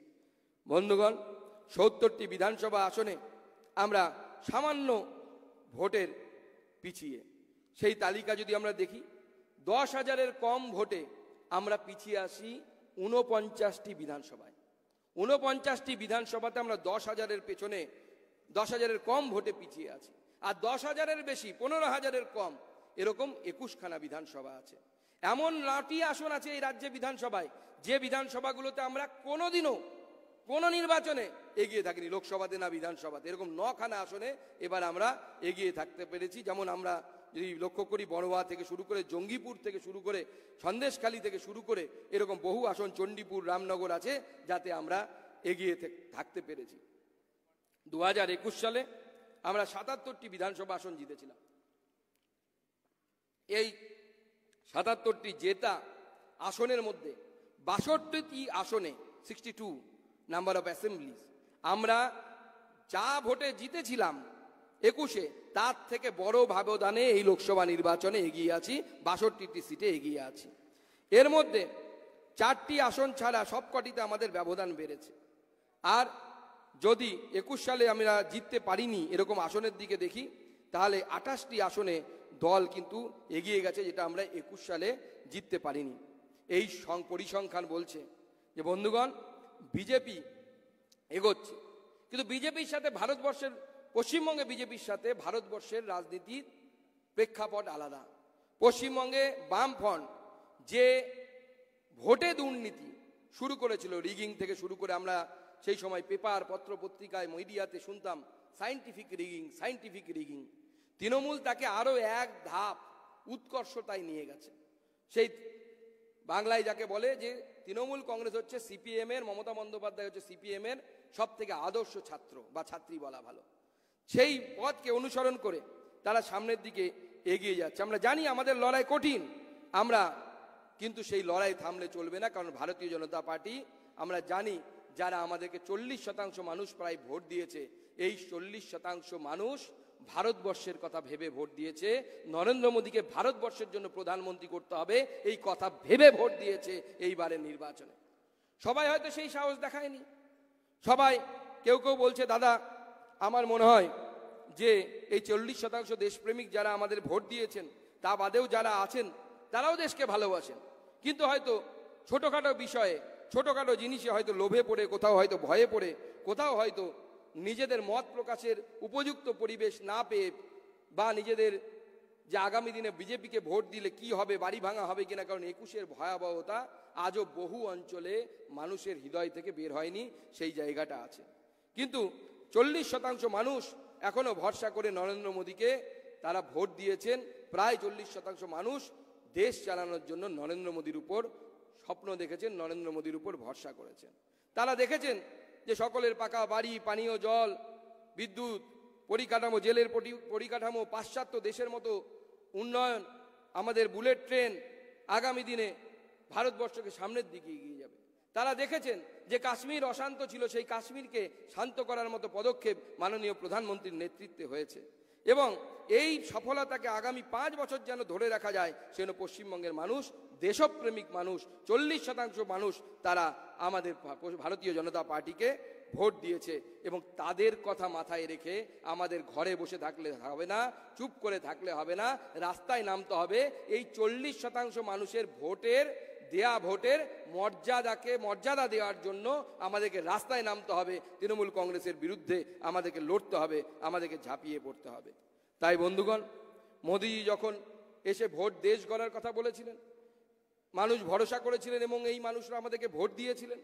বন্ধুগণ, ৭০টি বিধানসভা আসনে আমরা সামান্য ভোটের পিছিয়ে, সেই তালিকা যদি আমরা দেখি, ১০,০০০-এর কম ভোটে আমরা পিছিয়ে আসি ৪৯টি বিধানসভায়। ৪৯টি বিধানসভাতে আমরা ১০,০০০-এর পেছনে, ১০,০০০-এর কম ভোটে পিছিয়ে আছি। আর ১০,০০০-এর বেশি, ১৫,০০০-এর কম, এরকম ২১খানা বিধানসভা আছে। এমন ৯টি আসন আছে এই রাজ্যে বিধানসভায়, যে বিধানসভাগুলোতে আমরা কোনোদিনও কোনো নির্বাচনে এগিয়ে থাকিনি, লোকসভাতে না বিধানসভাতে। এরকম ৯খানা আসনে এবার আমরা এগিয়ে থাকতে পেরেছি। যেমন আমরা যদি লক্ষ্য করি, বড়োয়া থেকে শুরু করে, জঙ্গিপুর থেকে শুরু করে, সন্দেশখালী থেকে শুরু করে, এরকম বহু আসন, চণ্ডীপুর, রামনগর আছে, যাতে আমরা এগিয়ে থাকতে পেরেছি। ২০২১ সালে আমরা ৭৭টি বিধানসভা আসন জিতেছিলাম। এই ৭৭টি জেতা আসনের মধ্যে ৬২টি আসনে, 62 নাম্বার অফ অ্যাসেম্বলিজ, আমরা যা ভোটে জিতেছিলাম ২১-এ, তার থেকে বড় ব্যবধানে এই লোকসভা নির্বাচনে এগিয়ে আছি, ৬২টি সিটে এগিয়ে আছি। এর মধ্যে 4টি আসন ছাড়া সবকটিতে আমাদের ব্যবধান বেড়েছে। আর যদি ২১ সালে আমরা জিততে পারিনি এরকম আসনের দিকে দেখি, তাহলে 28টি আসনে দল কিন্তু এগিয়ে গেছে, যেটা আমরা ২১ সালে জিততে পারিনি। এই পরিসংখ্যান বলছে যে বন্ধুগণ, বিজেপি এগোচ্ছে, কিন্তু বিজেপির সাথে ভারতবর্ষের পশ্চিমবঙ্গে বিজেপির সাথে ভারতবর্ষের রাজনীতির প্রেক্ষাপট আলাদা। পশ্চিমবঙ্গে বামফ্রন্ট যে ভোটে দুর্নীতি শুরু করেছিল, রিগিং থেকে শুরু করে আমরা সেই সময় পেপার পত্র পত্রিকায় মিডিয়াতে শুনতাম সায়েন্টিফিক রিগিং, তৃণমূল তাকে আরো এক ধাপ উৎকর্ষতায় নিয়ে গেছে। সেই বাংলায় যাকে বলে যে তৃণমূল কংগ্রেস হচ্ছে সিপিএম এর, মমতা বন্দ্যোপাধ্যায় হচ্ছে সিপিএম এর সব থেকে আদর্শ ছাত্র বা ছাত্রী বলা ভালো, সেই পথকে অনুসরণ করে তারা সামনের দিকে এগিয়ে যাচ্ছে। আমরা জানি আমাদের লড়াই কঠিন, আমরা কিন্তু সেই লড়াই থামলে চলবে না, কারণ ভারতীয় জনতা পার্টি, আমরা জানি যারা আমাদেরকে 40% মানুষ প্রায় ভোট দিয়েছে, এই 40% মানুষ ভারতবর্ষের কথা ভেবে ভোট দিয়েছে। নরেন্দ্র মোদীকে ভারতবর্ষের জন্য প্রধানমন্ত্রী করতে হবে এই কথা ভেবে ভোট দিয়েছে এইবারের নির্বাচনে। সবাই হয়তো সেই সাহস দেখায়নি, সবাই কেউ কেউ বলছে দাদা আমার মনে হয় যে এই 40% দেশপ্রেমিক যারা আমাদের ভোট দিয়েছেন তা বাদেও যারা আছেন তারাও দেশকে ভালোবাসেন, কিন্তু হয়তো ছোটখাটো বিষয়ে ছোটখাটো জিনিসে হয়তো লোভে পড়ে, কোথাও হয়তো ভয়ে পড়ে, কোথাও হয়তো নিজেদের মত প্রকাশের উপযুক্ত পরিবেশ না পেয়ে, বা নিজেদের যে আগামী দিনে বিজেপিকে ভোট দিলে কি হবে, বাড়ি ভাঙা হবে কিনা, কারণ 21-এর ভয়াবহতা আজও বহু অঞ্চলে মানুষের হৃদয় থেকে বের হয়নি, সেই জায়গাটা আছে। কিন্তু 40% মানুষ এখনো ভরসা করে নরেন্দ্র মোদীকে তারা ভোট দিয়েছেন। প্রায় 40% মানুষ দেশ চালানোর জন্য নরেন্দ্র মোদীর উপর স্বপ্ন দেখেছেন, নরেন্দ্র মোদীর উপর ভরসা করেছেন। তারা দেখেছেন যে সকলের পাকা বাড়ি, পানীয় জল, বিদ্যুৎ, পরিকাঠামো, জেলের পরিকাঠামো, পাশ্চাত্য দেশের মতো উন্নয়ন, আমাদের বুলেট ট্রেন আগামী দিনে ভারতবর্ষকে সামনের দিকে এগিয়ে যাবে। তারা দেখেছেন যে কাশ্মীর অশান্ত ছিল, সেই কাশ্মীরকে শান্ত করার মতো পদক্ষেপ মাননীয় প্রধানমন্ত্রীর নেতৃত্বে হয়েছে, এবং এই সফলতাকে আগামী 5 বছর যেন ধরে রাখা যায় সেজন্য পশ্চিমবঙ্গের মানুষ, দেশপ্রেমিক মানুষ, 40% মানুষ তারা আমাদের ভারতীয় জনতা পার্টিকে ভোট দিয়েছে। এবং তাদের কথা মাথায় রেখে আমাদের ঘরে বসে থাকলে হবে না, চুপ করে থাকলে হবে না, রাস্তায় নামতে হবে। এই 40% মানুষের ভোটের মর্যাদা দেওয়ার জন্য আমাদেরকে রাস্তায় নামতে হবে, তৃণমূল কংগ্রেসের বিরুদ্ধে আমাদেরকে লড়তে হবে, আমাদেরকে ঝাঁপিয়ে পড়তে হবে। তাই বন্ধুগণ, মোদীজি যখন এসে ভোট দেশ গড়ার কথা বলেছিলেন, মানুষ ভরসা করেছিলেন এবং এই মানুষরা আমাদেরকে ভোট দিয়েছিলেন।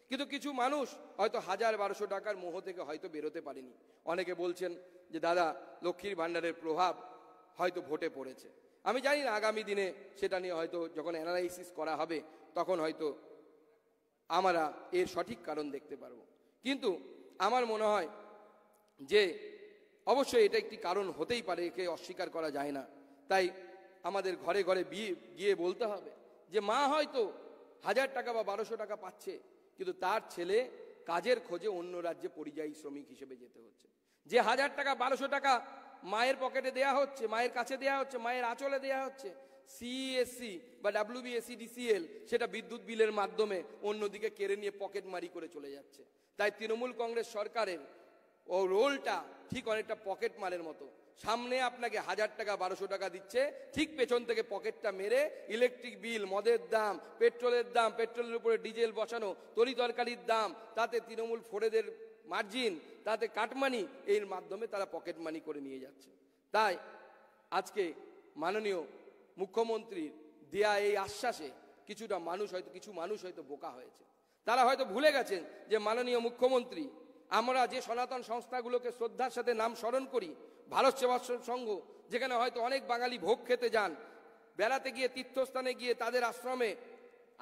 কিন্তু কিছু মানুষ হয়তো 1000-1200 টাকার মোহ থেকে হয়তো বেরোতে পারেনি। অনেকে বলছেন যে দাদা লক্ষ্মীর ভাণ্ডারের প্রভাব হয়তো ভোটে পড়েছে। আমি জানি না, আগামী দিনে সেটা নিয়ে হয়তো যখন অ্যানালাইসিস করা হবে তখন হয়তো আমরা এর সঠিক কারণ দেখতে পারব। কিন্তু আমার মনে হয় যে অবশ্যই এটা একটি কারণ হতেই পারে, একে অস্বীকার করা যায় না। তাই আমাদের ঘরে ঘরে গিয়ে বলতে হবে যে মা হয়তো 1000 টাকা বা 1200 টাকা পাচ্ছে, কিন্তু তার ছেলে কাজের খোঁজে অন্য রাজ্যে পরিযায়ী শ্রমিক হিসেবে যেতে হচ্ছে। যে 1000 টাকা 1200 টাকা মায়ের পকেটে দেয়া হচ্ছে, মায়ের কাছে দেয়া হচ্ছে, মায়ের আঁচলে দেয়া হচ্ছে, সিএসসি বা WBSEDCL সেটা বিদ্যুৎ বিলের মাধ্যমে অন্যদিকে কেড়ে নিয়ে পকেট মারি করে চলে যাচ্ছে। তাই তৃণমূল কংগ্রেস সরকারের ও রোলটা ঠিক অনেকটা পকেট মারের মতো। সামনে আপনাকে 1000 টাকা 1200 টাকা দিচ্ছে, ঠিক পেছন থেকে পকেটটা মেরে ইলেকট্রিক বিল, মদের দাম, পেট্রোলের দাম, পেট্রোলের উপরে ডিজেল বসানো, তরি তরকারির দাম, তাতে তৃণমূল ফোরেদের মার্জিন, তাতে কাটমানি, এর মাধ্যমে তারা পকেট মানি করে নিয়ে যাচ্ছে। তাই আজকে মাননীয় মুখ্যমন্ত্রীর দেয়া এই আশ্বাসে কিছু মানুষ হয়তো বোকা হয়েছে। তারা হয়তো ভুলে গেছেন যে মাননীয় মুখ্যমন্ত্রী, আমরা যে সনাতন সংস্থাগুলোকে শ্রদ্ধার সাথে নাম স্মরণ করি, ভারত সেবাশ্রম সংঘ, যেখানে হয়তো অনেক বাঙালি ভোগ খেতে যান, বেড়াতে গিয়ে তীর্থস্থানে গিয়ে তাদের আশ্রমে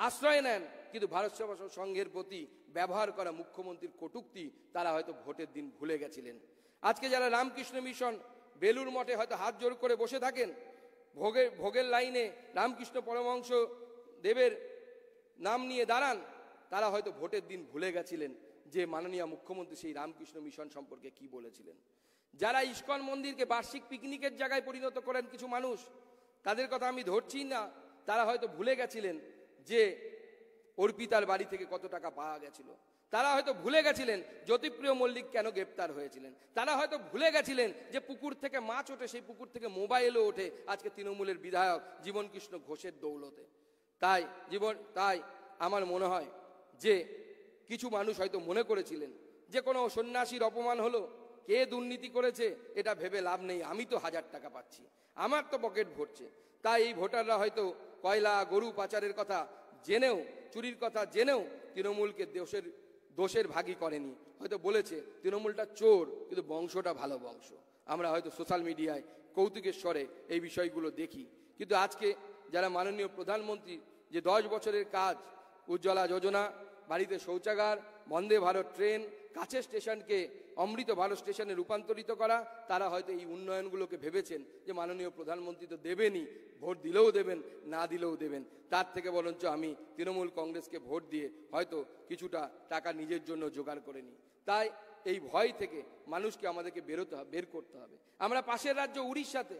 আশ্রয় নেন, কিন্তু ভারত সেবাশ্রম সংঘের প্রতি ব্যবহার করা মুখ্যমন্ত্রীর কটূক্তি তারা হয়তো ভোটের দিন ভুলে গেছিলেন। আজকে যারা রামকৃষ্ণ মিশন বেলুর মঠে হয়তো হাত জোর করে বসে থাকেন, ভোগের লাইনে রামকৃষ্ণ পরমহংস দেবের নাম নিয়ে দাঁড়ান, তারা হয়তো ভোটের দিন ভুলে গেছিলেন যে মাননীয় মুখ্যমন্ত্রী সেই রামকৃষ্ণ মিশন সম্পর্কে কি বলেছিলেন। যারা ইস্কন মন্দিরকে বার্ষিক পিকনিকের জায়গায় পরিণত করেন কিছু মানুষ, তাদের কথা আমি ধরছি না, তারা হয়তো ভুলে গেছিলেন যে অর্পিতার বাড়ি থেকে কত টাকা পাওয়া গেছিল। তারা হয়তো ভুলে গেছিলেন জ্যোতিপ্রিয় মল্লিক কেন গ্রেপ্তার হয়েছিলেন। তারা হয়তো ভুলে গেছিলেন যে পুকুর থেকে মাছ ওঠে, সেই পুকুর থেকে মোবাইলও ওঠে আজকে তৃণমূলের বিধায়ক জীবনকৃষ্ণ ঘোষের দৌলতে। তাই আমার মনে হয় যে কিছু মানুষ হয়তো মনে করেছিলেন যে কোনো সন্ন্যাসীর অপমান হলো, কে দুর্নীতি করেছে এটা ভেবে লাভ নেই, আমি তো 1000 টাকা পাচ্ছি, আমার তো পকেট ভরছে। তাই এই ভোটাররা হয়তো কয়লা গরু পাচারের কথা জেনেও, চুরির কথা জেনেও তৃণমূলকে দোষের ভাগী করেনি। হয়তো বলেছে তৃণমূলটা চোর, কিন্তু বংশটা ভালো বংশ। আমরা হয়তো সোশ্যাল মিডিয়ায় কৌতুকের স্বরে এই বিষয়গুলো দেখি, কিন্তু আজকে যারা মাননীয় প্রধানমন্ত্রী যে 10 বছরের কাজ, উজ্জ্বলা যোজনা, বাড়িতে শৌচাগার, বন্দে ভারত ট্রেন, কাছের স্টেশনকে অমৃত ভারত স্টেশনে রূপান্তরিত করা, তারা হয়তো এই উন্নয়নগুলোকে ভেবেছেন যে মাননীয় প্রধানমন্ত্রী তো দেবেনই, ভোট দিলেও দেবেন, না দিলেও দেবেন, তার থেকে বরঞ্চ আমি তৃণমূল কংগ্রেসকে ভোট দিয়ে হয়তো কিছুটা টাকা নিজের জন্য জোগাড় করে নিই। তাই এই ভয় থেকে মানুষকে আমাদেরকে বের করতে হবে। আমরা পাশের রাজ্য উড়িষ্যাতে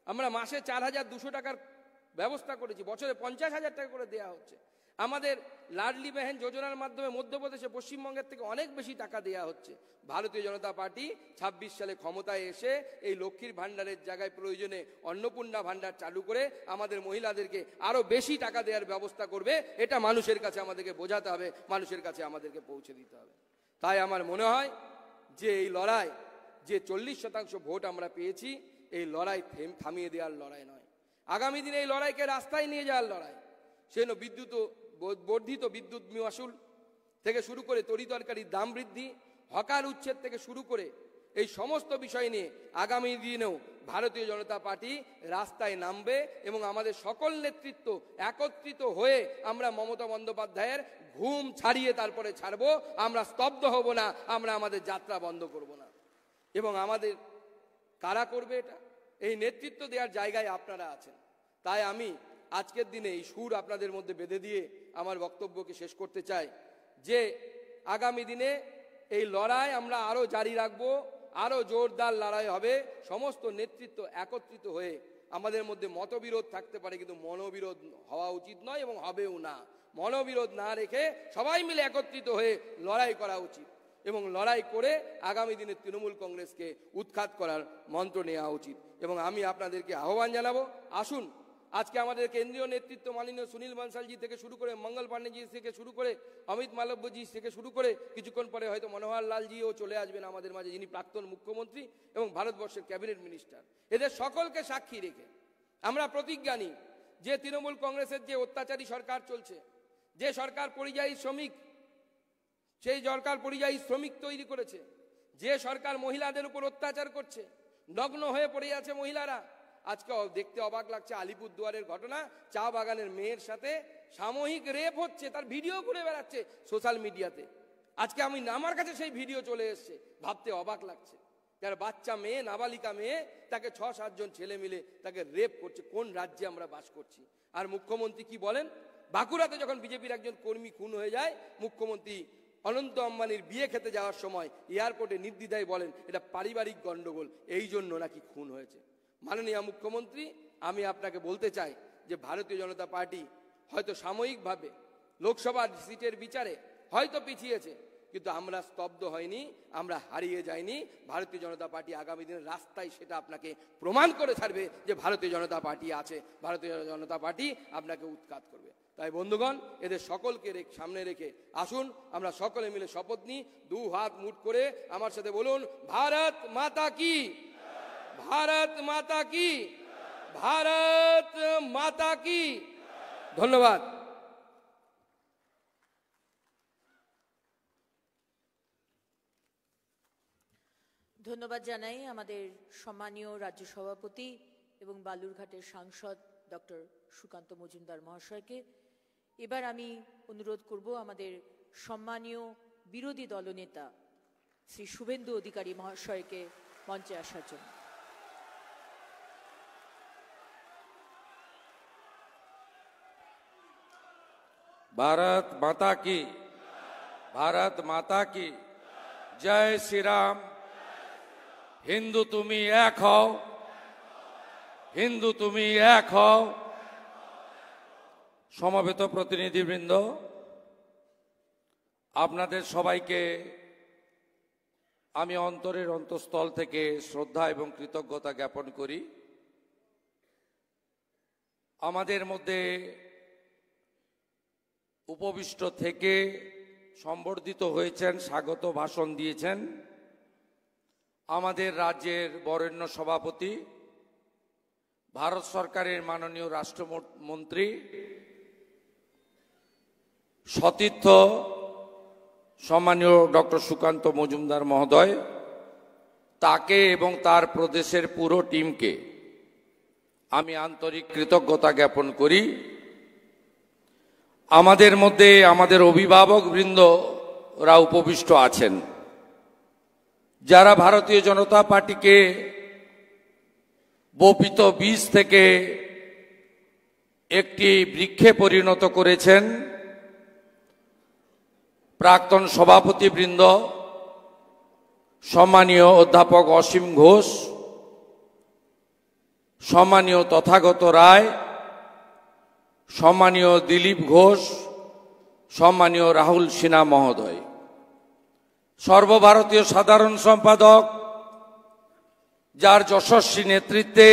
আমরা মাসে 4200 টাকার ব্যবস্থা করেছি, বছরে 50,000 টাকা করে দেওয়া হচ্ছে। আমাদের লাডলি বেহেন যোজনার মাধ্যমে মধ্যপ্রদেশে পশ্চিমবঙ্গের থেকে অনেক বেশি টাকা দেওয়া হচ্ছে। ভারতীয় জনতা পার্টি 26 সালে ক্ষমতায় এসে এই লক্ষ্মীর ভাণ্ডারের জায়গায় প্রয়োজনে অন্নপূর্ণা ভাণ্ডার চালু করে আমাদের মহিলাদেরকে আরো বেশি টাকা দেওয়ার ব্যবস্থা করবে। এটা মানুষের কাছে আমাদেরকে বোঝাতে হবে, মানুষের কাছে আমাদেরকে পৌঁছে দিতে হবে। তাই আমার মনে হয় যে এই লড়াই, যে 40% ভোট আমরা পেয়েছি, এই লড়াই থামিয়ে দেওয়ার লড়াই নয়, আগামী দিনে এই লড়াইকে রাস্তায় নিয়ে যাওয়ার লড়াই। সেজন্য বর্ধিত বিদ্যুৎ মাশুল থেকে শুরু করে তরিতরকারির দাম বৃদ্ধি, হকার উচ্ছেদ থেকে শুরু করে এই সমস্ত বিষয় নিয়ে আগামী দিনেও ভারতীয় জনতা পার্টি রাস্তায় নামবে এবং আমাদের সকল নেতৃত্ব একত্রিত হয়ে আমরা মমতা বন্দ্যোপাধ্যায়ের ঘুম ছাড়িয়ে তারপরে ছাড়বো। আমরা স্তব্ধ হব না, আমরা আমাদের যাত্রা বন্ধ করব না। এবং আমাদের কারা করবে এটা? এই নেতৃত্ব দেওয়ার জায়গায় আপনারা আছেন। তাই আমি আজকের দিনে এই সুর আপনাদের মধ্যে বেঁধে দিয়ে আমার বক্তব্যকে শেষ করতে চাই যে আগামী দিনে এই লড়াই আমরা আরো জারি রাখবো, আরো জোরদার লড়াই হবে। সমস্ত নেতৃত্ব একত্রিত হয়ে, আমাদের মধ্যে মতবিরোধ থাকতে পারে কিন্তু মনোবিরোধ হওয়া উচিত নয় এবং হবেও না। মনোবিরোধ না রেখে সবাই মিলে একত্রিত হয়ে লড়াই করা উচিত এবং লড়াই করে আগামী দিনে তৃণমূল কংগ্রেসকে উৎখাত করার মন্ত্র নেওয়া উচিত। এবং আমি আপনাদেরকে আহ্বান জানাবো, আসুন আজকে আমাদের কেন্দ্রীয় নেতৃত্ব মাননীয় সুনীল বনসালজি থেকে শুরু করে, মঙ্গল পাণ্ডেজি থেকে শুরু করে, অমিত মালব্যজি থেকে শুরু করে, কিছুক্ষণ পরে হয়তো মনোহর লালজিও চলে আসবেন আমাদের মাঝে, যিনি প্রাক্তন মুখ্যমন্ত্রী এবং ভারতবর্ষের ক্যাবিনেট মিনিস্টার। এদের সকলকে সাক্ষী রেখে আমরা প্রতিজ্ঞা নিই যে তৃণমূল কংগ্রেসের যে অত্যাচারী সরকার চলছে, যে সরকার পরিযায়ী শ্রমিক, সেই সরকার পরিযায়ী শ্রমিক তৈরি করেছে, যে সরকার মহিলাদের উপর অত্যাচার করছে, নগ্ন হয়ে পড়ে আছে মহিলারা। আজকে দেখতে অবাক লাগছে আলিপুরদুয়ারের ঘটনা, চা বাগানের মেয়ের সাথে সাময়িক রেপ হচ্ছে, তার ভিডিও ঘুরে বেড়াচ্ছে সোশ্যাল মিডিয়াতে। আজকে আমার কাছে সেই ভিডিও চলে এসছে, ভাবতে অবাক লাগছে। যার বাচ্চা মেয়ে, নাবালিকা মেয়ে, তাকে 6-7 জন ছেলে মিলে তাকে রেপ করছে। কোন রাজ্যে আমরা বাস করছি? আর মুখ্যমন্ত্রী কি বলেন? বাঁকুড়াতে যখন বিজেপির একজন কর্মী খুন হয়ে যায়, মুখ্যমন্ত্রী অনন্ত আম্বানির বিয়ে খেতে যাওয়ার সময় এয়ারপোর্টে নির্দ্বিধায় বলেন এটা পারিবারিক গন্ডগোল, এই জন্য নাকি খুন হয়েছে। মাননীয় মুখ্যমন্ত্রী, আমি আপনাকে বলতে চাই যে ভারতীয় জনতা পার্টি হয়তো সাময়িকভাবে লোকসভার সিটের বিচারে হয়তো পিছিয়েছে, কিন্তু আমরা স্তব্ধ হয়নি, আমরা হারিয়ে যাইনি। ভারতীয় জনতা পার্টি আগামী দিনের রাস্তায় সেটা আপনাকে প্রমাণ করে ছাড়বে যে ভারতীয় জনতা পার্টি আছে, ভারতীয় জনতা পার্টি আপনাকে উৎখাত করবে। তাই বন্ধুগণ, এদের সকলকে সামনে রেখে আসুন আমরা সকলে মিলে শপথ নিই। 2 হাত মুঠ করে আমার সাথে বলুন, ভারত মাতা কি, ভারত মাতা কি, ভারত মাতা কি। ধন্যবাদ। ধন্যবাদ জানাই আমাদের সম্মানীয় রাজ্য সভাপতি এবং বালুরঘাটের সাংসদ ডক্টর সুকান্ত মজুমদার মহাশয়কে। এবার আমি অনুরোধ করব আমাদের সম্মানীয় বিরোধী দলনেতা শ্রী শুভেন্দু অধিকারী মহাশয়কে মঞ্চে আসার জন্য। भारत माता की, भारत माता की जय श्री राम। हिंदू तुमी एक हও, हिंदू तुमी एक हও। সমবেত প্রতিনিধিবৃন্দ, আপনাদের সবাইকে আমি অন্তরের অন্তঃস্থল থেকে শ্রদ্ধা এবং কৃতজ্ঞতা জ্ঞাপন করি। আমাদের মধ্যে উপবিষ্ট থেকে সম্বর্ধিত হয়েছেন, স্বাগত ভাষণ দিয়েছেন আমাদের রাজ্যের বরেণ্য সভাপতি, ভারত সরকারের মাননীয় রাষ্ট্রমন্ত্রী, সতীর্থ সম্মানীয় ডক্টর সুকান্ত মজুমদার মহোদয়, তাকে এবং তার প্রদেশের পুরো টিমকে আমি আন্তরিক কৃতজ্ঞতা জ্ঞাপন করি। আমাদের মধ্যে আমাদের অভিভাবকবৃন্দরা উপবিষ্ট আছেন, যারা ভারতীয় জনতা পার্টিকে বপিত বীজ থেকে একটি বৃক্ষে পরিণত করেছেন। প্রাক্তন সভাপতিবৃন্দ, সম্মানীয় অধ্যাপক অসীম ঘোষ, সম্মানীয় তথাগত রায়, সম্মানীয় দিলীপ ঘোষ, সম্মানীয় রাহুল সিনহা মহোদয়, সর্বভারতীয় সাধারণ সম্পাদক, যার যশস্বী নেতৃত্বে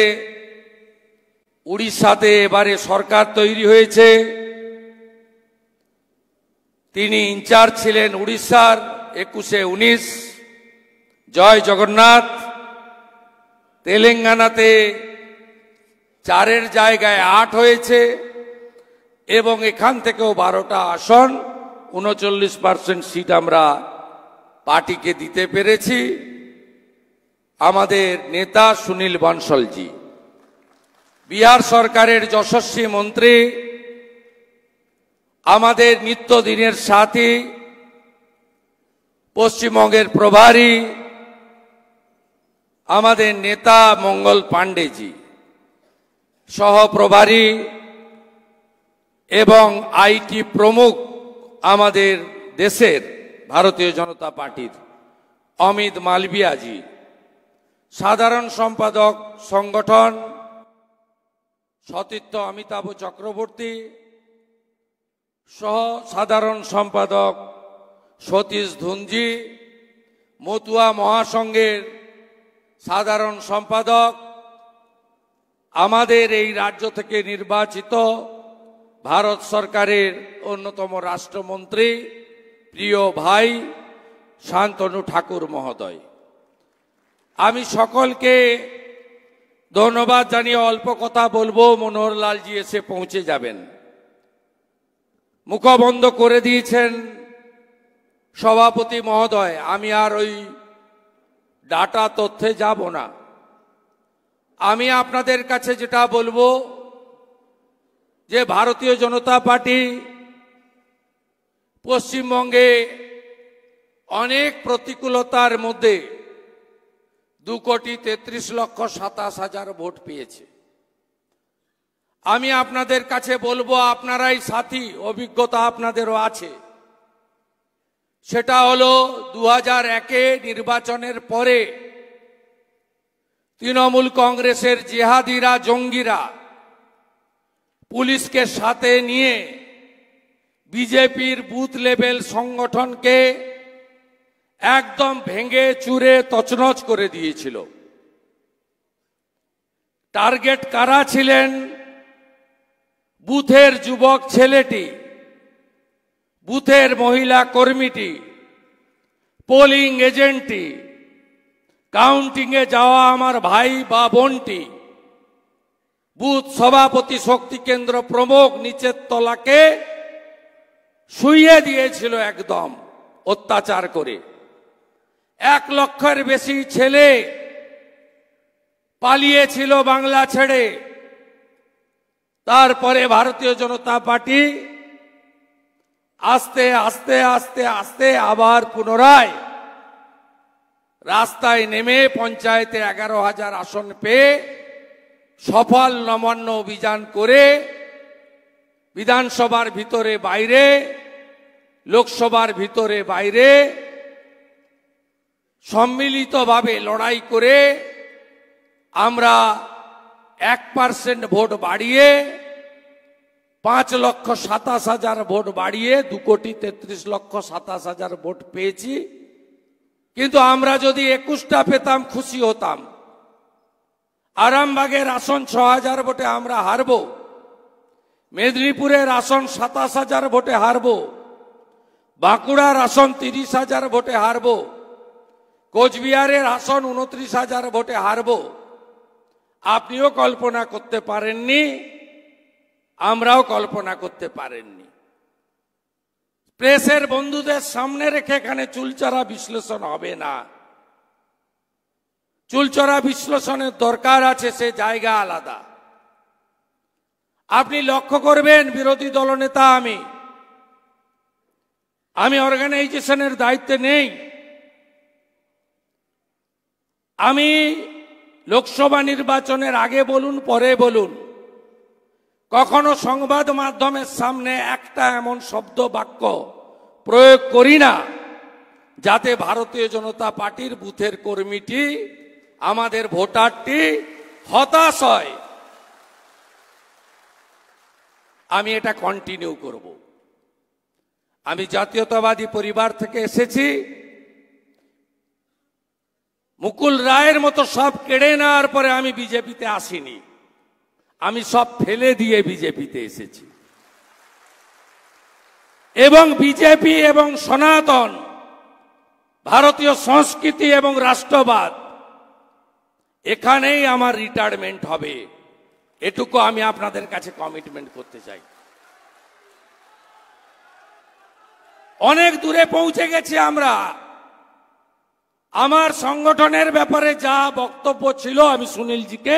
উড়িষ্যাতে এবারে সরকার তৈরি হয়েছে, তিনি ইনচার্জ ছিলেন উড়িষ্যার 21-19, জয় জগন্নাথ। তেলেঙ্গানাতে 4-এর জায়গায় 8 হয়েছে এবং এখান থেকেও 12টা আসন, 39% সিট আমরা পার্টিকে দিতে পেরেছি। আমাদের নেতা সুনীল বনশলজি, বিহার সরকারের যশস্বী মন্ত্রী, আমাদের নিত্যদিনের সাথী, পশ্চিমবঙ্গের প্রভারী আমাদের নেতা মঙ্গল পাণ্ডেজি, সহপ্রভারী এবং আইটি প্রমুখ আমাদের দেশের ভারতীয় জনতা পার্টির অমিত মালবিয়াজি, সাধারণ সম্পাদক সংগঠন সতীর্থ অমিতাভ চক্রবর্তী, সহ সাধারণ সম্পাদক সতীশ ধুনজি, মতুয়া মহাসংঘের সাধারণ সম্পাদক, আমাদের এই রাজ্য থেকে নির্বাচিত ভারত সরকারের অন্যতম রাষ্ট্রমন্ত্রী প্রিয় ভাই শান্তনু ঠাকুর মহোদয়, আমি সকলকে ধন্যবাদ জানিয়ে অল্প কথা বলবো। মনোহরলালজি এসে পৌঁছে যাবেন। মুখবন্ধ করে দিয়েছেন সভাপতি মহোদয়, আমি আর ওই ডাটা তথ্যে যাব না। আমি আপনাদের কাছে যেটা বলবো যে ভারতীয় জনতা পার্টি পশ্চিমবঙ্গে অনেক প্রতিকূলতার মধ্যে 2,33,27,000 ভোট পেয়েছে। আমি আপনাদের কাছে বলবো, আপনারাই সাথী, অভিজ্ঞতা আপনাদেরও আছে। সেটা হলো 2001-এ নির্বাচনের পরে তৃণমূল কংগ্রেসের জেহাদিরা, জঙ্গিরা পুলিশকে সাথে নিয়ে বিজেপির বুথ লেভেল সংগঠনকে একদম ভেঙে চুরে তছনছ করে দিয়েছিল। টার্গেট কারা ছিলেন? বুথের যুবক ছেলেটি, বুথের মহিলা কর্মীটি, পোলিং এজেন্টটি, কাউন্টিংয়ে যাওয়া আমার ভাই বা বোনটি, বুথ সভাপতি, শক্তি কেন্দ্র প্রমুখ, নিচের তলাকে শুইয়ে দিয়েছিল একদম অত্যাচার করে। 1 লক্ষের বেশি ছেলে পালিয়েছিল বাংলা ছেড়ে। তারপরে ভারতীয় জনতা পার্টি আস্তে আস্তে আস্তে আস্তে আবার পুনরায় রাস্তায় নেমে পঞ্চায়েতে 11,000 আসন পেয়ে সফল নবান্ন অভিযান করে বিধানসভার ভিতরে বাইরে, লোকসভার ভিতরে বাইরে সম্মিলিতভাবে লড়াই করে আমরা 1% ভোট বাড়িয়ে 5,27,000 ভোট বাড়িয়ে 2,33,27,000 ভোট পেয়েছি। কিন্তু আমরা যদি 21টা পেতাম খুশি হতাম। আরামবাগের আসন 6,000 ভোটে আমরা হারবো, মেদিনীপুরের আসন 27,000 ভোটে হারবো, বাঁকুড়ার আসন 30,000 ভোটে হারবো, কোচবিহারের আসন 29,000 ভোটে হারবো, আপনিও কল্পনা করতে পারেননি, আমরাও কল্পনা করতে পারেননি। প্রেসের বন্ধুদের সামনে রেখে এখানে চুলচড়া বিশ্লেষণ হবে না। চুলচড়া বিশ্লেষণের দরকার আছে, সে জায়গা আলাদা। আপনি লক্ষ্য করবেন, বিরোধী দলনেতা আমি অর্গানাইজেশনের দায়িত্বে নেই। আমি লোকসভা নির্বাচনের আগে বলুন পরে বলুন, কখনো সংবাদ মাধ্যমের সামনে একটা এমন শব্দ বাক্য প্রয়োগ করি না যাতে ভারতীয় জনতা পার্টির বুথের কর্মীটি, আমাদের ভোটারটি হতাশ হয়। আমি এটা কন্টিনিউ করব। আমি জাতীয়তাবাদী পরিবার থেকে এসেছি। মুকুল রায়ের মতো সব কেড়ে নেওয়ার পরে আমি বিজেপিতে আসিনি, আমি সব ফেলে দিয়ে বিজেপিতে এসেছি। এবং বিজেপি এবং সনাতন ভারতীয় সংস্কৃতি এবং রাষ্ট্রবাদ, এখানেই আমার রিটায়ারমেন্ট হবে, এটুকু আমি আপনাদের কাছে কমিটমেন্ট করতে চাই। অনেক দূরে পৌঁছে গেছি আমরা। আমার সংগঠনের ব্যাপারে যা বক্তব্য ছিল আমি সুনীলজিকে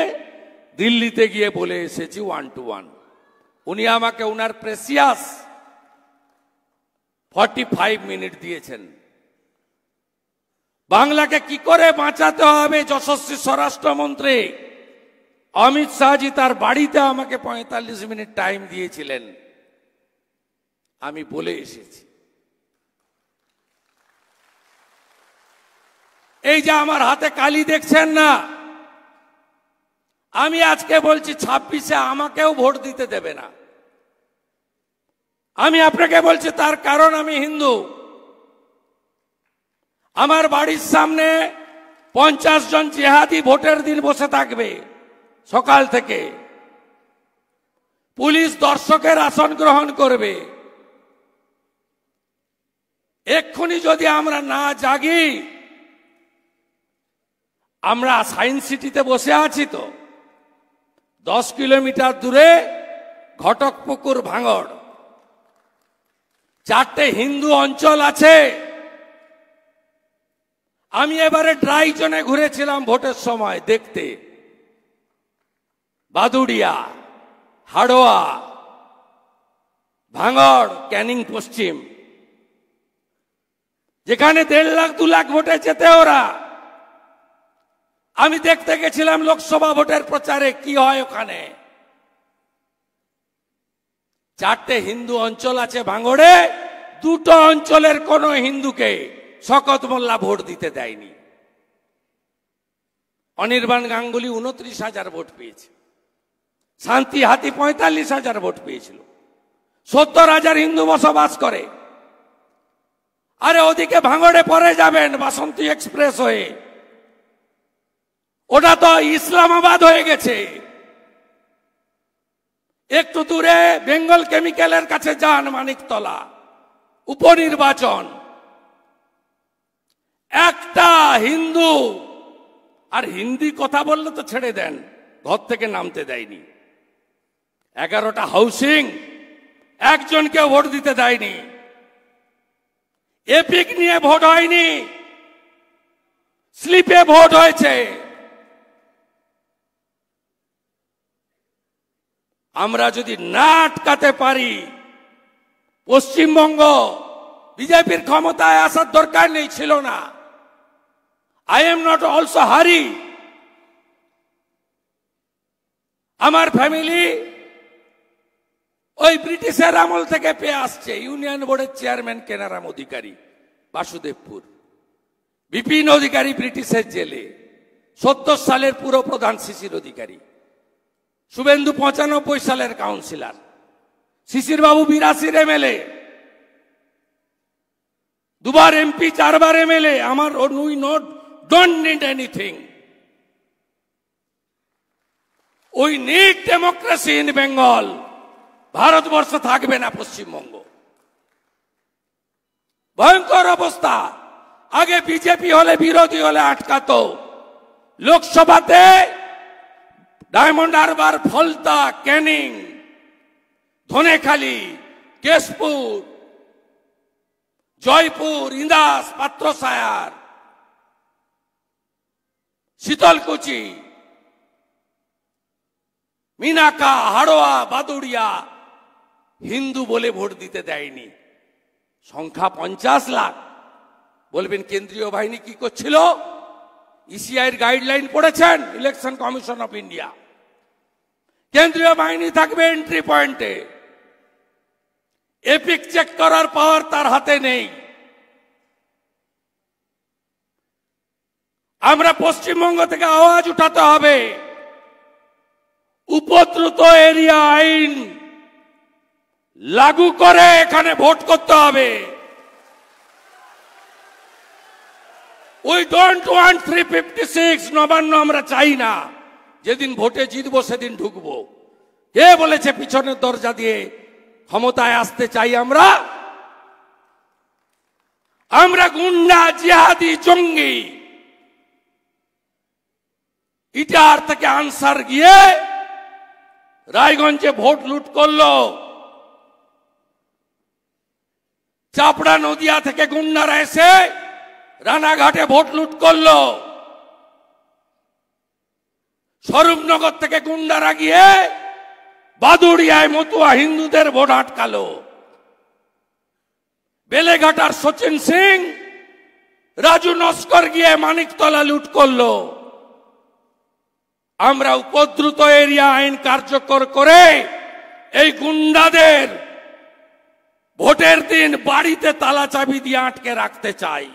দিল্লিতে গিয়ে বলে এসেছি 1 to 1। উনি আমাকে উনার প্রেসিয়াস 45 মিনিট দিয়েছেন। বাংলাকে কি করে বাঁচাতে হবে, যশস্বী স্বরাষ্ট্রমন্ত্রী অমিত শাহজি তার বাড়িতে আমাকে 45 মিনিট টাইম দিয়েছিলেন, আমি বলে এসেছি। এই যে আমার হাতে কালি দেখছেন না, আমি আজকে বলছি 26-এ আমাকেও ভোট দিতে দেবে না। আমি আপনাকে বলছি, তার কারণ আমি হিন্দু। আমার বাড়ির সামনে 50 জন জেহাদি ভোটের দিন বসে থাকবে সকাল থেকে। পুলিশ দর্শকের আসন গ্রহণ করবে। এক্ষুনি যদি আমরা না জাগি, আমরা সায়েন্স সিটিতে বসে আছি তো, 10 কিলোমিটার দূরে ঘটকপুকুর ভাঙড়, 4টে হিন্দু অঞ্চল আছে। আমি এবারে ড্রাই জোনে ঘুরেছিলাম ভোটের সময় দেখতে, বাদুড়িয়া, হাড়োয়া, ভাঙড়, ক্যানিং পশ্চিম, যেখানে 1.5 লাখ 2 লাখ ভোটে যেতে ওরা। আমি দেখতে গেছিলাম লোকসভা ভোটের প্রচারে কি হয় ওখানে। 4টে হিন্দু অঞ্চল আছে ভাঙড়ে, 2টো অঞ্চলের কোন হিন্দুকে শকত মোল্লা ভোট দিতে দেয়নি। অনির্বাণ গাঙ্গুলি 29,000 ভোট পেয়েছে, শান্তি হাতি 45,000 ভোট পেয়েছিল। 70,000 হিন্দু বসবাস করে। আরে ওদিকে ভাঙড়ে পরে যাবেন বাসন্তী এক্সপ্রেস হয়ে, ওটা তো ইসলামাবাদ হয়ে গেছে। একটু দূরে বেঙ্গল কেমিক্যালের কাছে যান, মানিকতলা, উপনির্বাচন, একটা হিন্দু, আর হিন্দি কথা বললে তো ছেড়ে দেন, ঘর থেকে নামতে দেয়নি। 11টা হাউসিং, একজনকে ভোট দিতে দেয়নি। এপিক নিয়ে ভোট হয়নি, স্লিপে ভোট হয়েছে। আমরা যদি না আটকাতে পারি, পশ্চিমবঙ্গ বিজেপির ক্ষমতায় আসার দরকার নেই, ছিল না। আই এম নট অলসো হারি। আমার ফ্যামিলি ওই ব্রিটিশের আমল থেকে পেয়ে আসছে। ইউনিয়ন বোর্ডের চেয়ারম্যান কেনারাম অধিকারী, বাসুদেবপুর, বিপিন অধিকারী ব্রিটিশের জেলে, 70 সালের পুরো প্রধান শিশির অধিকারী, শুভেন্দু 95 সালের কাউন্সিলর, শিশির বাবু 82 এমএলএ, 2বার এমপি, 4বার এমএলএ। আমার we don't need anything. We need democracy in Bengal. Bharatvarsha থাকবে না পশ্চিমবঙ্গ। ভয়ঙ্কর অবস্থা। আগে বিজেপি হলে বিরোধী হলে আটকাতো, লোকসভাতে ডায়মন্ড হারবার, ফলতা, ক্যানিং, ধনেখালি, কেশপুর, জয়পুর, ইন্দাস, পাত্রসায়ার, শীতলকুচি, মিনাকা, হাড়োয়া, বাদুড়িয়া হিন্দু বলে ভোট দিতে দেয়নি। সংখ্যা 50 লাখ। বলবেন কেন্দ্রীয় বাহিনী কি করছিল? ইসিআইয়ের গাইডলাইন পড়েছেন? Election commission of India. কেন্দ্রীয় বাহিনী থাকবে এন্ট্রি পয়েন্টে, এপিক চেক করার পাওয়ার তার হাতে নেই। আমরা পশ্চিমবঙ্গ থেকে আওয়াজ উঠাতে হবে, উপদ্রুত এরিয়া আইন লাগু করে এখানে ভোট করতে হবে। উই ডোন্ট ওয়ান্ট 356 নবান্ন আমরা চাই না। যেদিন ভোটে জিতবো সেদিন ঢুকবো। কে বলেছে পিছনের দরজা দিয়ে ক্ষমতায় আসতে চাই? আমরা গুন্ডা, জিহাদি, জঙ্গি। ইটার থেকে আনসার গিয়ে রায়গঞ্জে ভোট লুট করলো, চাপড়া নদিয়া থেকে গুন্ডারা এসে রানাঘাটে ভোট লুট করলো, স্বরূপনগর থেকে গুন্ডারা গিয়ে বাদুড়িয়ায় মতুয়া হিন্দুদের ভোট আটকালো, বেলেঘাটার সচিন সিং, রাজু নস্কর গিয়ে মানিকতলা লুট করলো। আমরা উপদ্রুত এরিয়া আইন কার্যকর করে এই গুন্ডাদের ভোটের দিন বাড়িতে তালা চাবি দিয়ে আটকে রাখতে চাই।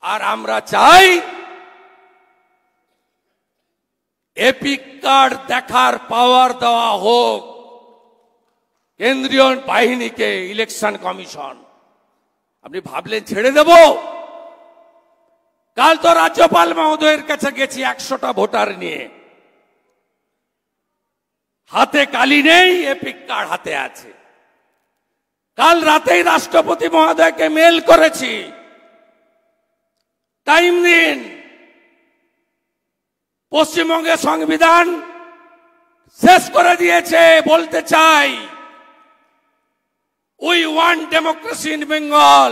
আর আমরা চাই এপিক কার্ড দেখার পাওয়ার দেওয়া হোক কেন্দ্রীয় বাহিনীকে, ইলেকশন কমিশন। আপনি ভাবলেন ছেড়ে দেব? কাল তো রাজ্যপাল মহোদয়ের কাছে গেছি 100টা ভোটার নিয়ে, হাতে কালি নেই, এপিক কার্ড হাতে আছে। কাল রাতেই রাষ্ট্রপতি মহোদয়কে মেল করেছি, টাইম দিন। পশ্চিমবঙ্গের সংবিধান শেষ করে দিয়েছে। বলতে চাই, we want democracy in Bengal,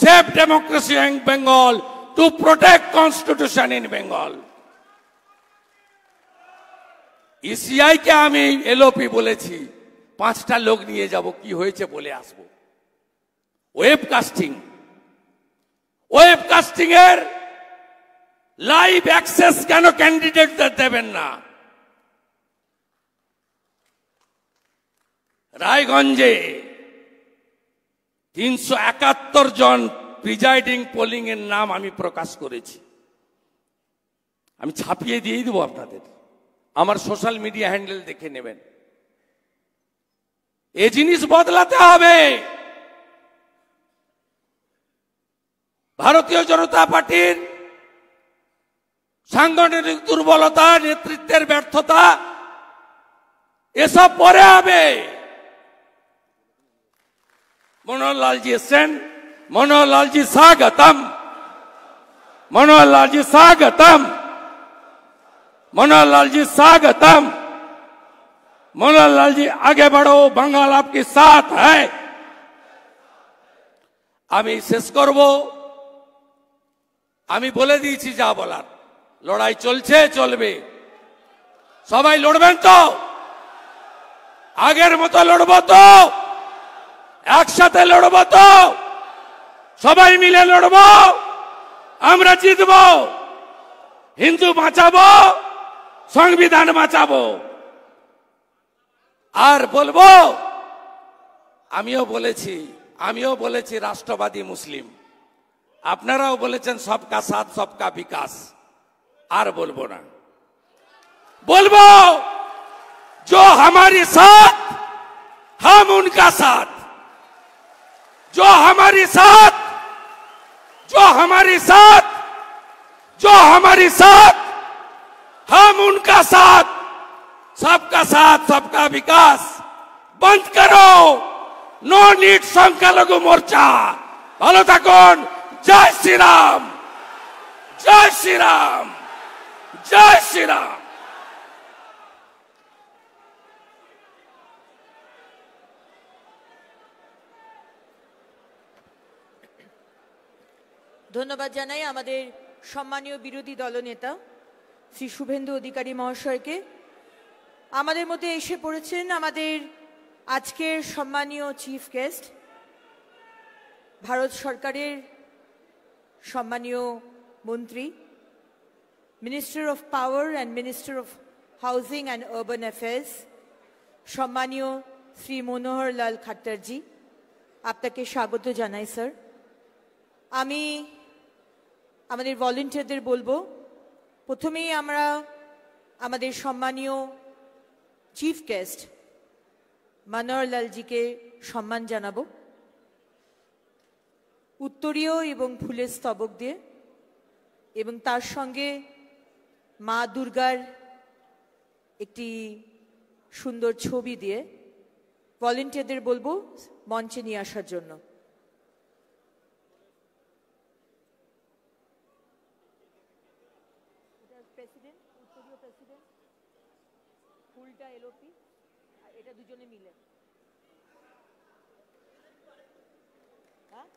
safe democracy in Bengal, to protect constitution in Bengal. ECI কে আমি এলওপি বলেছি, 5টা লোক নিয়ে যাব, কি হয়েছে বলে আসবো। ওয়েবকাস্টিং এর লাইভ অ্যাক্সেস কেন ক্যান্ডিডেটদের দেবেন না? রায়গঞ্জে 371 জন প্রিজাইডিং পোলিং এর নাম আমি প্রকাশ করেছি। আমি ছাপিয়ে দিয়ে দেবো আপনাদের, আমার সোশ্যাল মিডিয়া হ্যান্ডেল দেখে নেবেন। এই জিনিস বদলাতে হবে। ভারতীয় জনতা পার্টির সাংগঠনিক দুর্বলতা, নেতৃত্বের ব্যর্থতা, এসব পরে হবে। मनोहर लाल जी एसेन, मनोहर लाल जी स्वागतम, मनोहर लाल जी स्वागतम, मनोहर लाल जी स्वागतम, मनोहर लाल जी आगे बढ़ो, बंगाल आपके साथ है। আমি শেষ করব। আমি বলে দিয়েছি যা বলার। লড়াই চলছে, চলবে। সবাই লড়বেন তো? আগের মতো লড়বো তো? একসাথে লড়বো তো? সবাই মিলে লড়বো, আমরা জিতবো। হিন্দু বাঁচাবো, সংবিধান বাঁচাবো। আর বলবো, আমিও বলেছি রাষ্ট্রবাদী মুসলিম, আপনারাও বলেছেন সবকা সাথ সবকা বিকাশ। আর বলবো না, বলবো जो हमारे साथ हम उनका साथ, जो हमारे साथ, जो हमारे साथ, जो हमारे साथ, हम उनका साथ, सबका विकास। बंद करो নো নিড সংখ্যালঘু মোর্চা। ভালো থাকুন। জয় শ্রীরাম, জয় শ্রীরাম, জয় শ্রীরাম। ধন্যবাদ জানাই আমাদের সম্মানীয় বিরোধী দলনেতা শ্রী শুভেন্দু অধিকারী মহাশয়কে। আমাদের মধ্যে এসে পড়েছেন আমাদের আজকের সম্মানীয় চিফ গেস্ট, ভারত সরকারের সম্মানীয় মন্ত্রী, minister of power and minister of housing and urban affairs, সম্মানীয় শ্রী মনোহর লাল খাট্টারজি। আপনাকে স্বাগত জানাই স্যার। আমি আমাদের ভলেন্টিয়ারদের বলবো, প্রথমেই আমরা আমাদের সম্মানীয় চিফ গেস্ট মনোহর লালজিকে সম্মান জানাবো উত্তরীয় এবং ফুলের স্তবক দিয়ে, এবং তার সঙ্গে মা দুর্গার একটি সুন্দর ছবি দিয়ে ভলেন্টিয়ারদের বলবো মঞ্চে নিয়ে আসার জন্য। উত্তরীয় প্রেসিডেন্ট, ফুলটা এলওপি, আর এটা দুজনে মিলে। হ্যাঁ,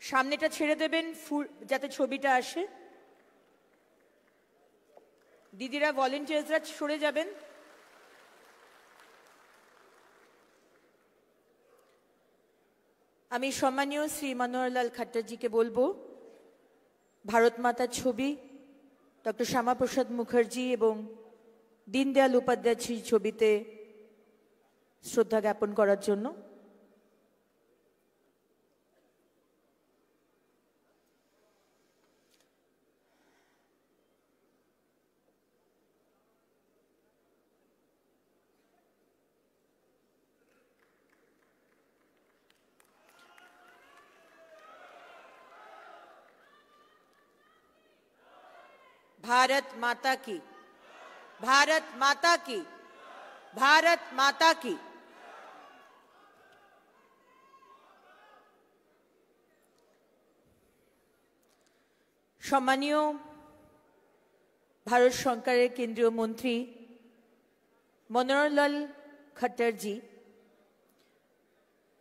সামনেটা ছেড়ে দেবেন ফুল যাতে ছবিটা আসে। দিদিরা ভলেন্টিয়ার্সরা সরে যাবেন। আমি সম্মানীয় শ্রী মনোহর লাল খাট্টারজিকে বলবো ভারত মাতার ছবি, ডক্টর শ্যামাপ্রসাদ মুখার্জি এবং দীনদয়াল উপাধ্যায়জির ছবিতে শ্রদ্ধা জ্ঞাপন করার জন্য। भारत माता की, भारत माता की, भारत माता की। সম্মানীয় ভারত সরকারের কেন্দ্রীয় মন্ত্রী মনোহর লাল খাট্টারজি,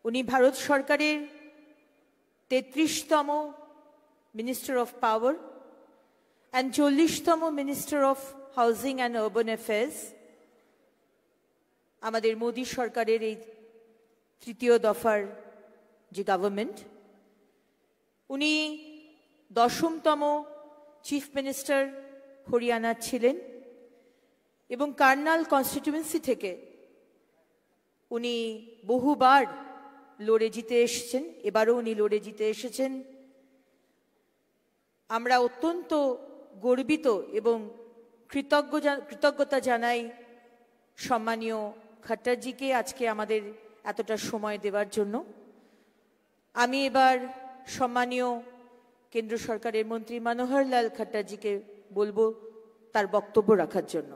উনি ভারত সরকারের 33তম মিনিস্টার অফ পাওয়ার and 40তম minister of housing and urban affairs. আমাদের মোদী সরকারের এই তৃতীয় দফার যে গভর্নমেন্ট, উনি 10তম চিফ মিনিস্টার হরিয়ানার ছিলেন এবং কার্নাল কনস্টিটিউয়েন্সি থেকে উনি বহুবার লড়ে জিতে এসেছেন, এবারও উনি লড়ে জিতে এসেছেন। আমরা অত্যন্ত গর্বিত এবং কৃতজ্ঞতা জানাই সম্মানীয় খাট্টারজিকে আজকে আমাদের এতটা সময় দেওয়ার জন্য। আমি এবার সম্মানীয় কেন্দ্র সরকারের মন্ত্রী মনোহর লাল খাট্টারজিকে বলবো তার বক্তব্য রাখার জন্য।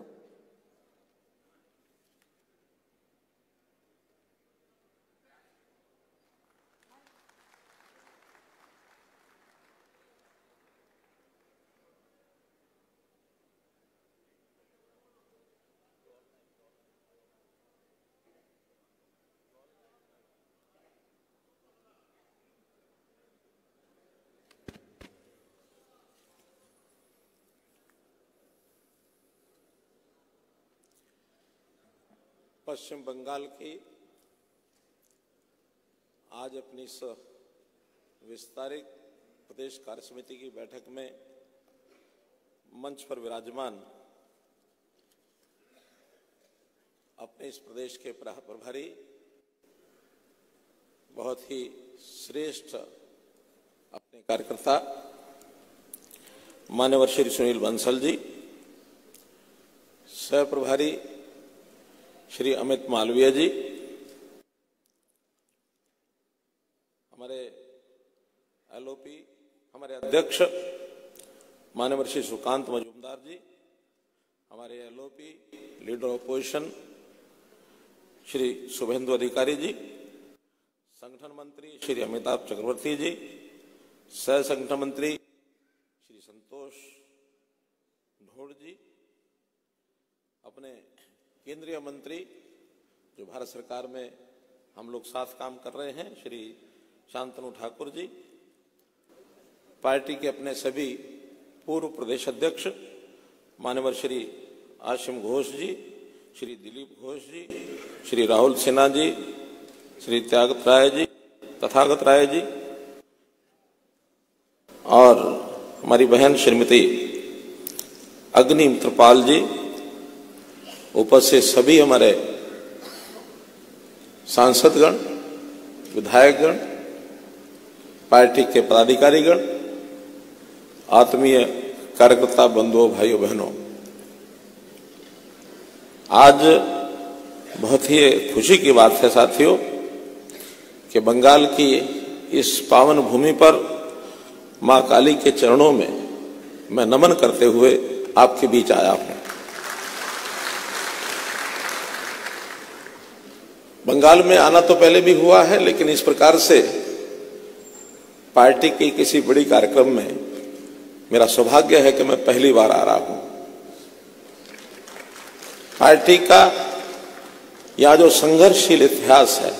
पश्चिम बंगाल की आज अपनी इस विस्तारित प्रदेश कार्य समिति की बैठक में मंच पर विराजमान अपने इस प्रदेश के प्रभारी, बहुत ही श्रेष्ठ अपने कार्यकर्ता मान्यवर श्री सुनील बंसल जी, सह प्रभारी श्री अमित मालवीय जी, हमारे एलओपी, हमारे अध्यक्ष माननीय श्री सुकांत मजूमदार जी, हमारे LOP leader opposition Shri Suvendu Adhikari ji, संगठन मंत्री श्री अमिताभ चक्रवर्ती जी, सह संगठन मंत्री श्री संतोष ढोड़ जी, अपने केंद्रीय मंत्री जो भारत सरकार में हम लोग साथ काम कर रहे हैं श्री शांतनु ठाकुर जी, पार्टी के अपने सभी पूर्व प्रदेश अध्यक्ष माननीय श्री आशिम घोष जी, श्री दिलीप घोष जी, श्री राहुल सिन्हा जी, श्री तथागत राय जी और हमारी बहन श्रीमती अग्नि मित्रपाल जी, उपस्थित सभी हमारे सांसदगण, विधायकगण, पार्टी के पदाधिकारीगण, आत्मीय कार्यकर्ता बंधुओं, भाइयों बहनों, आज बहुत ही खुशी की बात है साथियों कि बंगाल की इस पावन भूमि पर मां काली के चरणों में मैं नमन करते हुए आपके बीच आया हूं। बंगाल में आना तो पहले भी हुआ है, लेकिन इस प्रकार से पार्टी के किसी बड़ी कार्यक्रम में मेरा सौभाग्य है कि मैं पहली बार आ रहा हूं। पार्टी का यह जो संघर्षशील इतिहास है,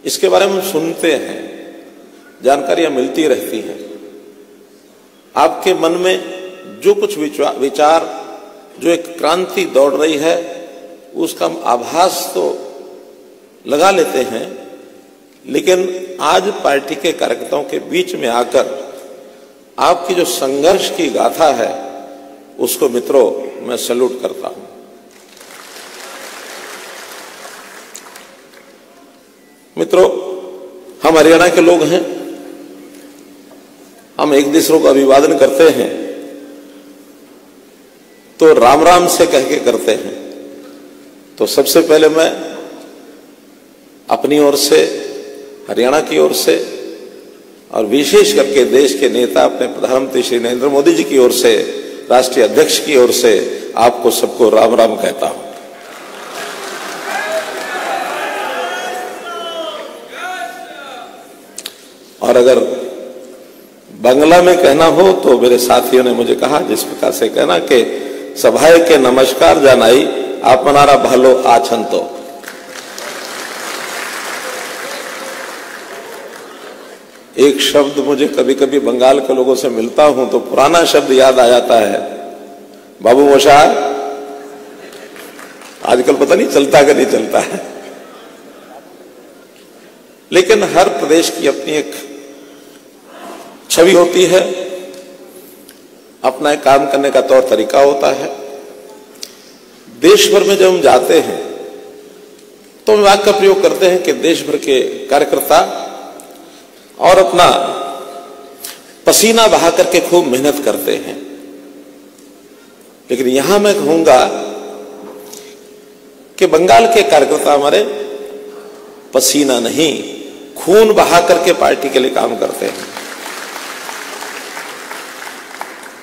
इसके बारे में हम सुनते हैं, जानकारियां मिलती रहती हैं। आपके मन में जो कुछ विचार, जो एक क्रांति दौड़ रही है, उसका हम आभास तो लगा लेते हैं, लेकिन आज पार्टी के कार्यकर्ताओं के बीच में आकर आपकी जो संघर्ष की गाथा है, उसको मित्रों मैं सैल्यूट करता हूं। मित्रों, हम हरियाणा के लोग हैं, हम एक दूसरे को अभिवादन करते हैं तो राम राम से कह के करते हैं। तो सबसे पहले मैं अपनी ओर से, हरियाणा की ओर से और विशेष करके देश के नेता अपने प्रधानमंत्री श्री नरेंद्र मोदी जी की ओर से, राष्ट्रीय अध्यक्ष की ओर से आपको सबको राम राम कहता हूं। और अगर बांग्ला में कहना हो तो मेरे साथियों ने मुझे कहा जिस प्रकार से कहना कि सभाए के नमस्कार जानाई आप मनारा भालो आछन। तो एक शब्द मुझे कभी कभी बंगाल के लोगों से मिलता हूं तो पुराना शब्द याद आ जाता है, बाबू मोशार। आजकल पता नहीं चलता कि नहीं चलता है, लेकिन हर प्रदेश की अपनी एक छवि होती है, अपना एक काम करने का तौर तरीका होता है। देश भर में जब हम जाते हैं तो हम वाक्य का प्रयोग करते हैं कि देश भर के कार्यकर्ता और अपना पसीना बहा करके खूब मेहनत करते हैं, लेकिन यहां मैं कहूंगा कि बंगाल के कार्यकर्ता हमारे पसीना नहीं, खून बहा करके पार्टी के लिए काम करते हैं।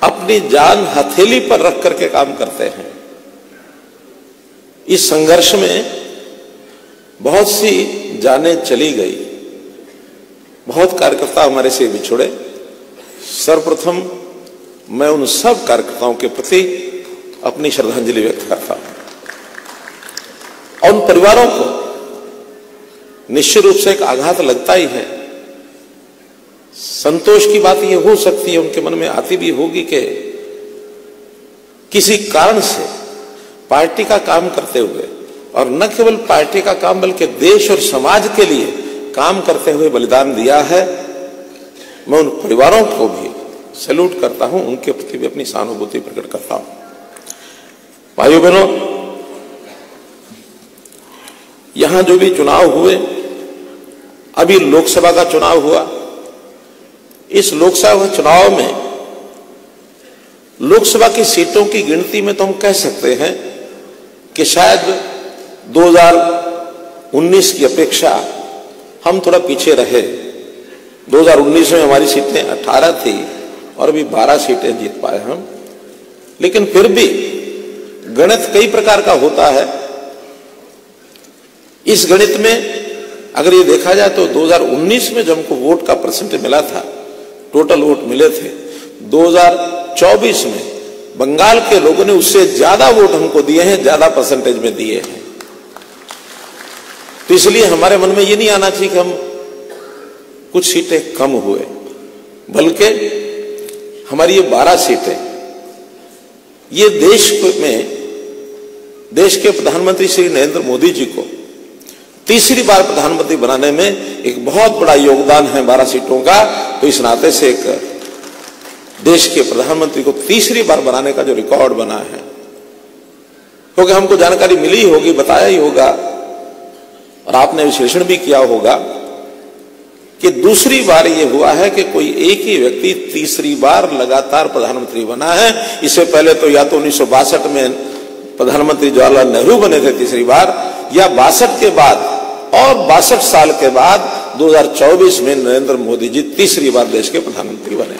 अपनी जान हथेली पर रख करके काम करते हैं। इस संघर्ष में बहुत सी जानें चली गई, बहुत कार्यकर्ता हमारे से बिछुड़े। सर्वप्रथम मैं उन सब कार्यकर्ताओं के प्रति अपनी श्रद्धांजलि व्यक्त करता हूं और उन परिवारों को निश्चित रूप से एक आघात लगता ही है। संतोष की बात यह हो सकती है, उनके मन में आती भी होगी कि किसी कारण से पार्टी का काम करते हुए, और न केवल पार्टी का काम बल्कि देश और समाज के लिए काम करते हुए बलिदान दिया है। मैं उन परिवारों को भी सैल्यूट करता हूं, उनके प्रति भी अपनी सहानुभूति प्रकट करता हूं। भाइयों बहनों, यहां जो भी चुनाव हुए, अभी लोकसभा का चुनाव हुआ, इस लोकसभा चुनाव में लोकसभा की सीटों की गिनती में तो हम कह सकते हैं कि शायद 2019 की अपेक्षा हम थोड़ा पीछे रहे। 2019 में हमारी सीटें 18 थी और अभी 12 सीटें जीत पाए हम। लेकिन फिर भी गणित कई प्रकार का होता है। इस गणित में अगर ये देखा जाए तो 2019 में जो हमको वोट का परसेंटेज मिला था, टोटल वोट मिले थे, 2024 में बंगाल के लोगों ने उससे ज्यादा वोट हमको दिए हैं, ज्यादा परसेंटेज में दिए हैं। तो इसलिए हमारे मन में ये नहीं आना चाहिए कि हम कुछ सीटें कम हुए, बल्कि हमारी ये 12 सीटें ये देश में, देश के प्रधानमंत्री श्री नरेंद्र मोदी जी को तीसरी बार प्रधानमंत्री बनाने में एक बहुत बड़ा योगदान है 12 सीटों का। तो इस नाते से एक देश के प्रधानमंत्री को तीसरी बार बनाने का जो रिकॉर्ड बना है, क्योंकि हमको जानकारी मिली होगी, बताया ही होगा और आपने विश्लेषण भी किया होगा कि दूसरी बार यह हुआ है कि कोई एक ही व्यक्ति तीसरी बार लगातार प्रधानमंत्री बना है। इससे पहले तो या तो 1962 में प्रधानमंत्री जवाहरलाल नेहरू बने थे तीसरी बार, या 62 के बाद और 62 साल के बाद 2024 में नरेंद्र मोदी जी तीसरी बार देश के प्रधानमंत्री बने।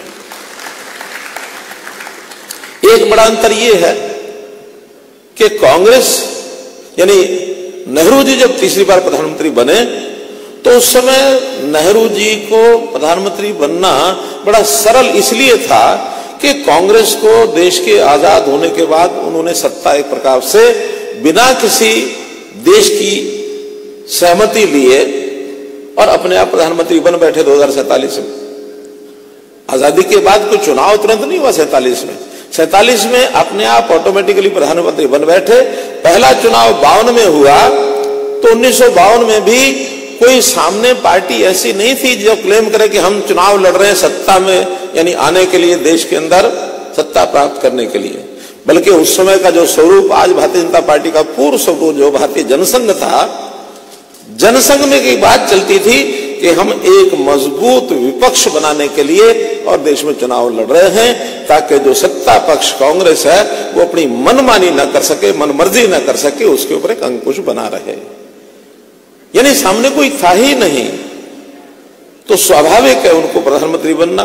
एक बड़ा अंतर यह है कि कांग्रेस यानी नेहरू जी जब तीसरी बार प्रधानमंत्री बने तो उस समय नेहरू जी को प्रधानमंत्री बनना बड़ा सरल इसलिए था कि कांग्रेस को देश के आजाद होने के बाद उन्होंने सत्ता एक प्रकार से बिना किसी देश की सहमति लिए और अपने आप प्रधानमंत्री बन बैठे 2047 में। आजादी के बाद कोई चुनाव तुरंत नहीं हुआ 47 में अपने आप ऑटोमेटिकली प्रधानमंत्री बन बैठे। पहला चुनाव 52 में हुआ तो 1952 में भी कोई सामने पार्टी ऐसी नहीं थी जो क्लेम करे कि हम चुनाव लड़ रहे हैं सत्ता में, यानी आने के लिए, देश के अंदर सत्ता प्राप्त करने के लिए। बल्कि उस समय का जो स्वरूप, आज भारतीय जनता पार्टी का पूर्व स्वरूप जो भारतीय जनसंघ था, जनसंघ में एक बात चलती थी कि हम एक मजबूत विपक्ष बनाने के लिए और देश में चुनाव लड़ रहे हैं ताकि जो सत्ता पक्ष कांग्रेस है वो अपनी मनमानी न कर सके, मनमर्जी न कर सके, उसके ऊपर एक अंकुश बना रहे। यानी सामने कोई था ही नहीं, तो स्वाभाविक है उनको प्रधानमंत्री बनना,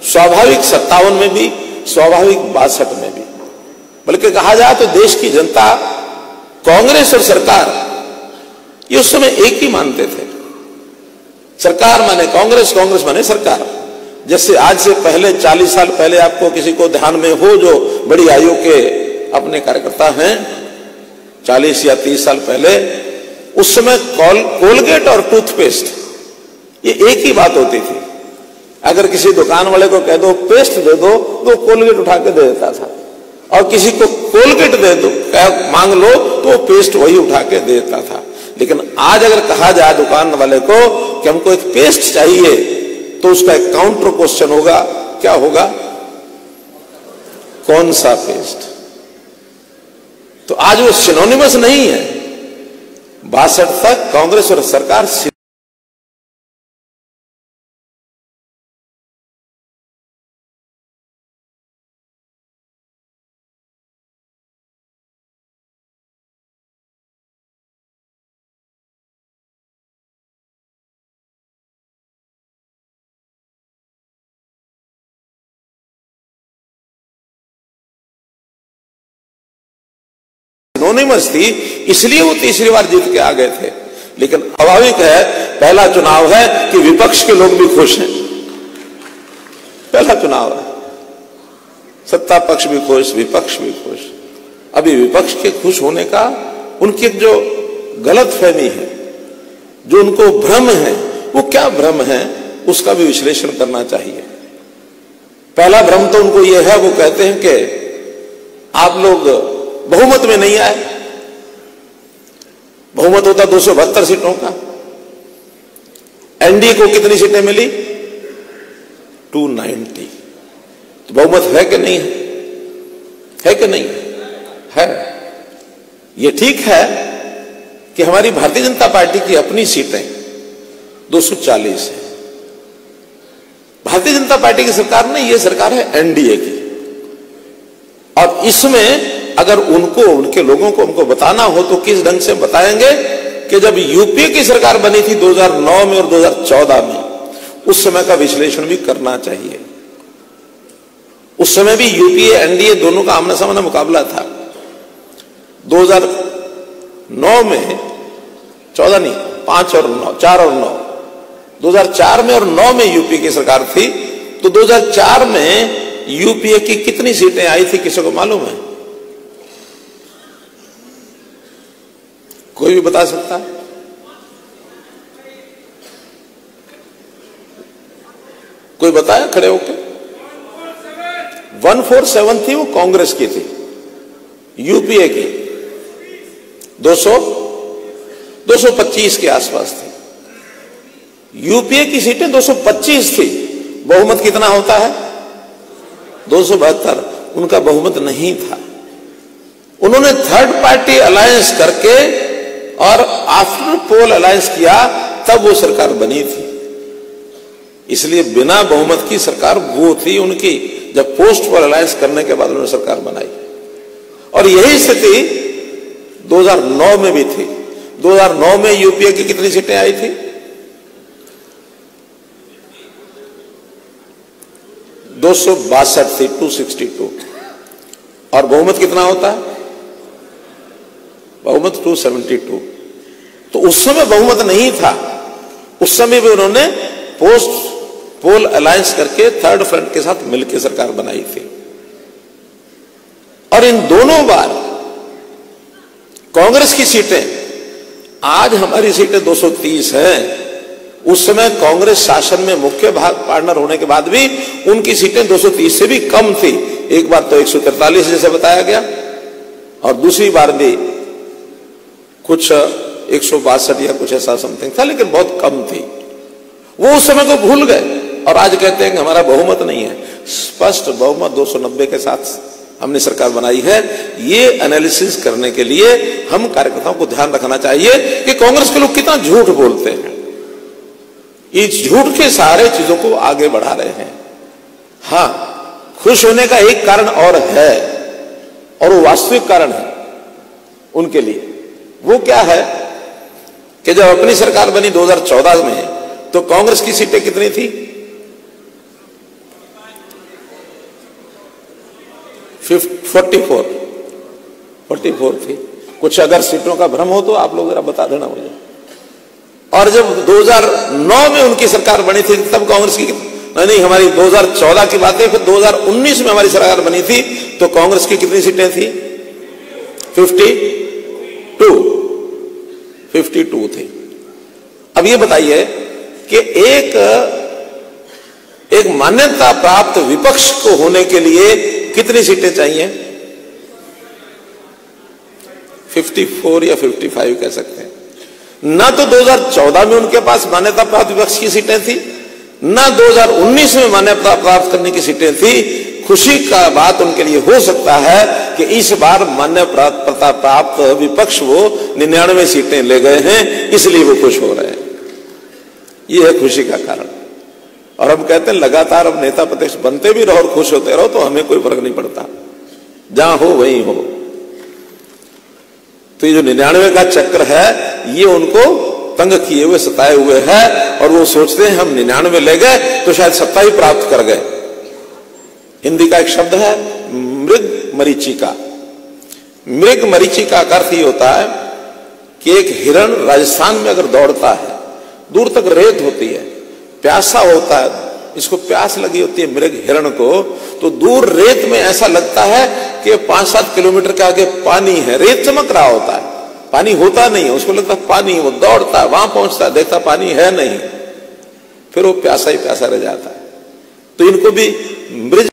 स्वाभाविक 57 में भी, स्वाभाविक 62 में भी। बल्कि कहा जाए तो देश की जनता कांग्रेस और सरकार ये उस समय एक ही मानते थे। सरकार माने कांग्रेस, कांग्रेस माने सरकार। जैसे आज से पहले 40 साल पहले आपको किसी को ध्यान में हो जो बड़ी आयु के अपने कार्यकर्ता हैं, 40 या 30 साल पहले, उस समय कोलगेट और टूथपेस्ट ये एक ही बात होती थी। अगर किसी दुकान वाले को कह दो पेस्ट दे दो तो कोलगेट उठा के दे देता था, और किसी को कोलगेट दे दो मांग लो तो पेस्ट वही उठा के दे देता था। लेकिन आज अगर कहा जाए दुकान वाले को कि हमको एक पेस्ट चाहिए तो उसका एक काउंटर क्वेश्चन होगा, क्या होगा? कौन सा पेस्ट? तो आज वो सिनोनिमस नहीं है। 62 तक कांग्रेस और सरकार सिनोनिमस थी, इसलिए वो तीसरी बार जीत के आ गए थे। लेकिन स्वाभाविक है पहला चुनाव है कि विपक्ष के लोग भी खुश हैं। पहला चुनाव है, सत्ता पक्ष भी खुश, विपक्ष भी खुश। अभी विपक्ष के खुश होने का उनकी एक जो गलत फहमी है, जो उनको भ्रम है, वो क्या भ्रम है उसका भी विश्लेषण करना चाहिए। पहला भ्रम तो उनको यह है, वो कहते हैं कि आप लोग बहुमत में नहीं आए। बहुमत होता 272 सीटों का, एनडीए को कितनी सीटें मिली? 290। तो बहुमत है कि नहीं है? है कि नहीं है? यह ठीक है कि हमारी भारतीय जनता पार्टी की अपनी सीटें 240 है। भारतीय जनता पार्टी की सरकार नहीं, यह सरकार है एनडीए की। और इसमें अगर उनको, उनके लोगों को हमको बताना हो तो किस ढंग से बताएंगे कि जब यूपीए की सरकार बनी थी 2009 में और 2014 में, उस समय का विश्लेषण भी करना चाहिए। उस समय भी यूपीए एनडीए दोनों का आमना सामना मुकाबला था। 2009 में 14 नहीं 5 और 9 4 और 9 2004 में और 9 में यूपीए की सरकार थी। तो 2004 में यूपीए की कितनी सीटें आई थी, किसी को मालूम है? कोई भी बता सकता है? कोई बताया खड़े होकर? 147 थी, वो कांग्रेस की थी। यूपीए की 225 के आसपास थी। यूपीए की सीटें 225 थी। बहुमत कितना होता है? 272। उनका बहुमत नहीं था। उन्होंने थर्ड पार्टी अलायंस करके और आफ्टर पोल अलायंस किया, तब वो सरकार बनी थी। इसलिए बिना बहुमत की सरकार वो थी उनकी, जब पोस्ट पोल अलायंस करने के बाद उन्होंने सरकार बनाई। और यही स्थिति 2009 में भी थी। 2009 में यूपीए की कितनी सीटें आई थी? 262 थी, 262। और बहुमत कितना होता है? बहुमत 272। तो उस समय बहुमत नहीं था। उस समय भी उन्होंने पोस्ट पोल अलायंस करके थर्ड फ्रंट के साथ मिलकर सरकार बनाई थी। और इन दोनों बार कांग्रेस की सीटें, आज हमारी सीटें 230 हैं, उस समय कांग्रेस शासन में मुख्य पार्टनर होने के बाद भी उनकी सीटें 230 से भी कम थी। एक बार तो 143 जैसे बताया गया, और दूसरी बार भी कुछ 162 या कुछ ऐसा समथिंग था, लेकिन बहुत कम थी। वो उस समय को भूल गए और आज कहते हैं कि हमारा बहुमत नहीं है। स्पष्ट बहुमत 290 के साथ हमने सरकार बनाई है। ये एनालिसिस करने के लिए हम कार्यकर्ताओं को ध्यान रखना चाहिए कि कांग्रेस के लोग कितना झूठ बोलते हैं। ये झूठ के सारे चीजों को आगे बढ़ा रहे हैं। हां, खुश होने का एक कारण और है, और वो वास्तविक कारण है उनके लिए। वो क्या है कि जब अपनी सरकार बनी 2014 में, तो कांग्रेस की सीटें कितनी थी? 44 थी। कुछ अगर सीटों का भ्रम हो तो आप लोग जरा बता देना मुझे। और जब 2009 में उनकी सरकार बनी थी, तब कांग्रेस की नहीं, हमारी 2014 की बात है, फिर 2019 में हमारी सरकार बनी थी, तो कांग्रेस की कितनी सीटें थी? 52 थी। अब ये बताइए कि एक मान्यता प्राप्त विपक्ष को होने के लिए कितनी सीटें चाहिए? 54 या 55 कह सकते हैं। ना तो 2014 में उनके पास मान्यता प्राप्त विपक्ष की सीटें थी, ना 2019 में मान्यता प्राप्त करने की सीटें थी। खुशी का बात उनके लिए हो सकता है कि इस बार मान्यता प्राप्त विपक्ष वो 99 सीटें ले गए हैं, इसलिए वो खुश हो रहे हैं। ये है खुशी का कारण। और हम कहते हैं लगातार अब नेता प्रतिपक्ष बनते भी रहो और खुश होते रहो, तो हमें कोई फर्क नहीं पड़ता, जहां हो वहीं हो। तो ये जो 99 का चक्र है, ये उनको तंग किए हुए, सताए हुए है, और वो सोचते हैं हम 99 ले गए तो शायद सत्ता ही प्राप्त कर गए। हिंदी का एक शब्द है मृग मरीचिका। मृग मरीचिका का अर्थ ये होता है कि एक हिरण राजस्थान में अगर दौड़ता है, दूर तक रेत होती है, प्यासा होता है, इसको प्यास लगी होती है मृग हिरण को, तो दूर रेत में ऐसा लगता है कि 5-7 किलोमीटर के आगे पानी है, रेत चमक रहा होता है, पानी होता नहीं है, उसको लगता है पानी, वो दौड़ता है, वहां पहुंचता है, देखता पानी है नहीं, फिर वो प्यासा ही प्यासा रह जाता है। तो इनको भी मृग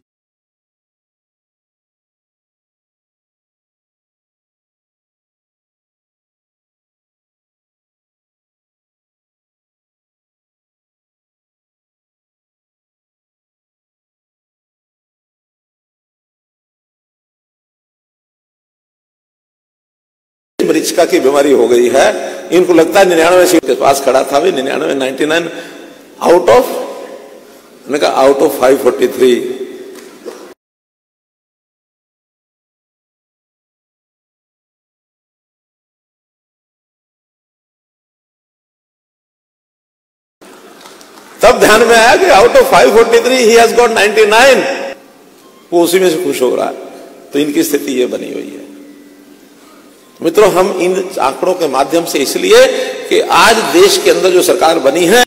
मरीचिका की बीमारी हो गई है। इनको लगता है 99 सीट के पास खड़ा था, 99 आउट ऑफ 543। तब ध्यान में आया कि out of 543 he has got 99। वो उसी में से खुश हो रहा है। तो इनकी स्थिति ये बनी हुई है। मित्रों, हम इन आंकड़ों के माध्यम से इसलिए कि आज देश के अंदर जो सरकार बनी है,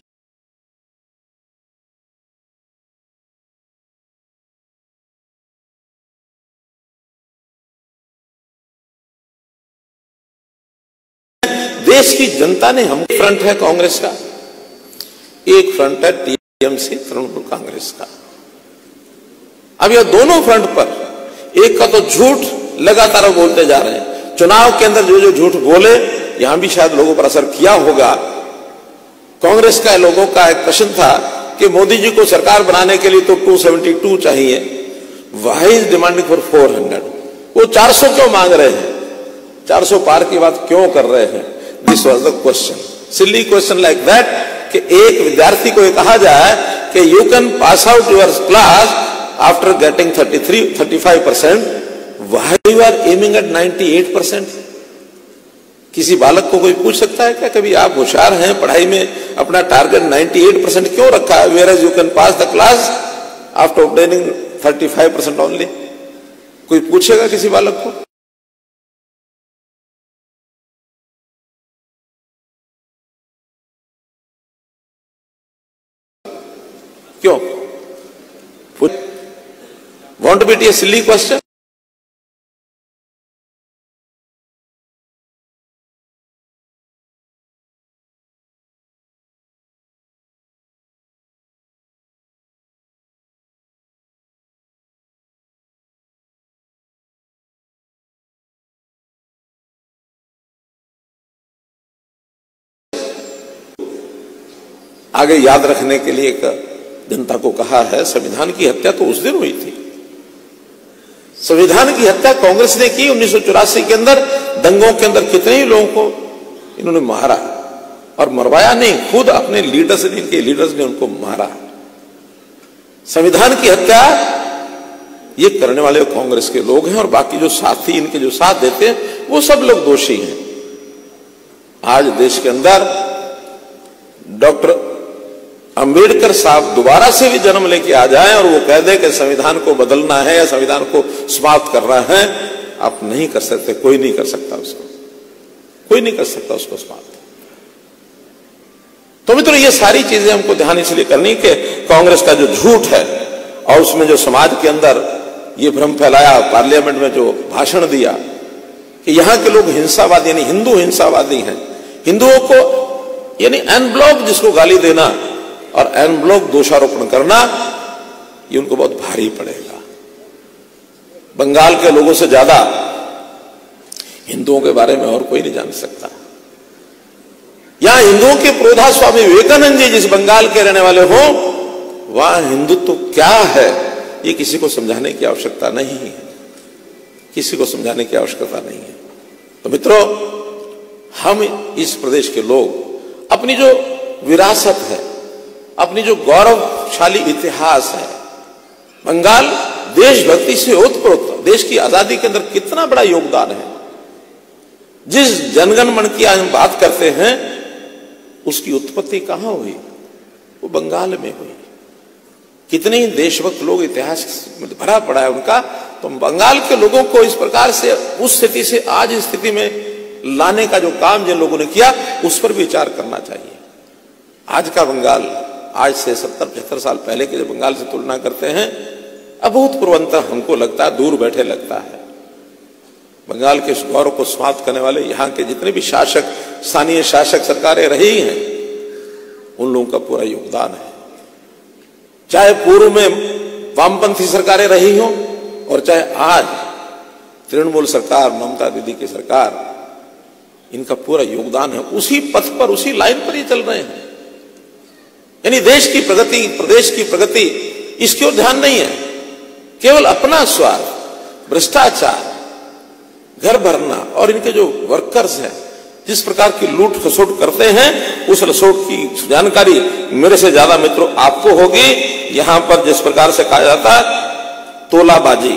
देश की जनता ने हम फ्रंट है कांग्रेस का, एक फ्रंट है टीएमसी तृणमूल कांग्रेस का। अब यह दोनों फ्रंट पर एक का तो झूठ लगातार बोलते जा रहे हैं। चुनाव के अंदर जो जो झूठ बोले, यहां भी शायद लोगों पर असर किया होगा। कांग्रेस का लोगों का एक प्रश्न था कि मोदी जी को सरकार बनाने के लिए तो 272 चाहिए, वाई इज डिमांडिंग फॉर 400। वो 400 क्यों मांग रहे हैं? 400 पार की बात क्यों कर रहे हैं? This was the question, silly question like that, कि एक विद्यार्थी को ये कहा जाए कि you can pass out your class after getting 35%, why you are aiming at 98%? किसी बालक को कोई पूछ सकता है क्या कभी, आप होशियार हैं पढ़ाई में, अपना टारगेट 98% क्यों रखा है, whereas you can pass the class after obtaining 35% only? कोई पूछेगा किसी बालक को? क्यों? Want to be a silly question? आगे याद रखने के लिए एक जनता को कहा है, संविधान की हत्या तो उस दिन हुई थी। संविधान की हत्या कांग्रेस ने की 1984 के अंदर। दंगों के अंदर कितने ही लोगों को इन्होंने मारा, और मरवाया नहीं, खुद अपने लीडर्स ने, इनके लीडर्स ने उनको मारा। संविधान की हत्या ये करने वाले कांग्रेस के लोग हैं, और बाकी जो साथी इनके जो साथ देते हैं वो सब लोग दोषी हैं। आज देश के अंदर डॉक्टर अंबेडकर साहब दोबारा से भी जन्म लेके आ जाएं और वो कह दे कि संविधान को बदलना है या संविधान को समाप्त करना है, आप नहीं कर सकते, कोई नहीं कर सकता उसको, कोई नहीं कर सकता उसको समाप्त। तो मित्रों, ये सारी चीजें हमको ध्यान इसलिए करनी कि कांग्रेस का जो झूठ है और उसमें जो समाज के अंदर ये भ्रम फैलाया, पार्लियामेंट में जो भाषण दिया कि यहां के लोग हिंसावादी यानी हिंदू हिंसावादी हैं, हिंदुओं को यानी एन ब्लॉक जिसको गाली देना और एन ब्लॉक दोषारोपण करना, ये उनको बहुत भारी पड़ेगा। बंगाल के लोगों से ज्यादा हिंदुओं के बारे में और कोई नहीं जान सकता। यहां हिंदुओं के प्रोधा स्वामी विवेकानंद जी जिस बंगाल के रहने वाले हो, वहां हिंदुत्व क्या है ये किसी को समझाने की आवश्यकता नहीं है, किसी को समझाने की आवश्यकता नहीं है। तो मित्रों, हम इस प्रदेश के लोग अपनी जो विरासत है, अपनी जो गौरवशाली इतिहास है, बंगाल देशभक्ति से ओतप्रोत देश की आजादी के अंदर कितना बड़ा योगदान है। जिस जनगण मन की आज हम बात करते हैं, उसकी उत्पत्ति कहां हुई? वो बंगाल में हुई। कितने ही देशभक्त लोग इतिहास में भरा पड़ा है उनका। तो बंगाल के लोगों को इस प्रकार से उस स्थिति से आज इस स्थिति में लाने का जो काम जिन लोगों ने किया, उस पर विचार करना चाहिए। आज का बंगाल आज से 70-75 साल पहले के जो बंगाल से तुलना करते हैं, अभूतपूर्व अंतर हमको लगता है, दूर बैठे लगता है। बंगाल के गौरव को समाप्त करने वाले यहाँ के जितने भी शासक, स्थानीय शासक सरकारें रही हैं, उन लोगों का पूरा योगदान है। चाहे पूर्व में वामपंथी सरकारें रही हों और चाहे आज तृणमूल सरकार, ममता दीदी की सरकार, इनका पूरा योगदान है। उसी पथ पर, उसी लाइन पर ये चल रहे हैं। यानी देश की प्रगति, प्रदेश की प्रगति, इसकी ओर ध्यान नहीं है। केवल अपना स्वार्थ, भ्रष्टाचार, घर भरना, और इनके जो वर्कर्स हैं जिस प्रकार की लूट खसोट करते हैं, उस रसोट की जानकारी मेरे से ज्यादा मित्रों आपको होगी। यहां पर जिस प्रकार से कहा जाता है तोलाबाजी,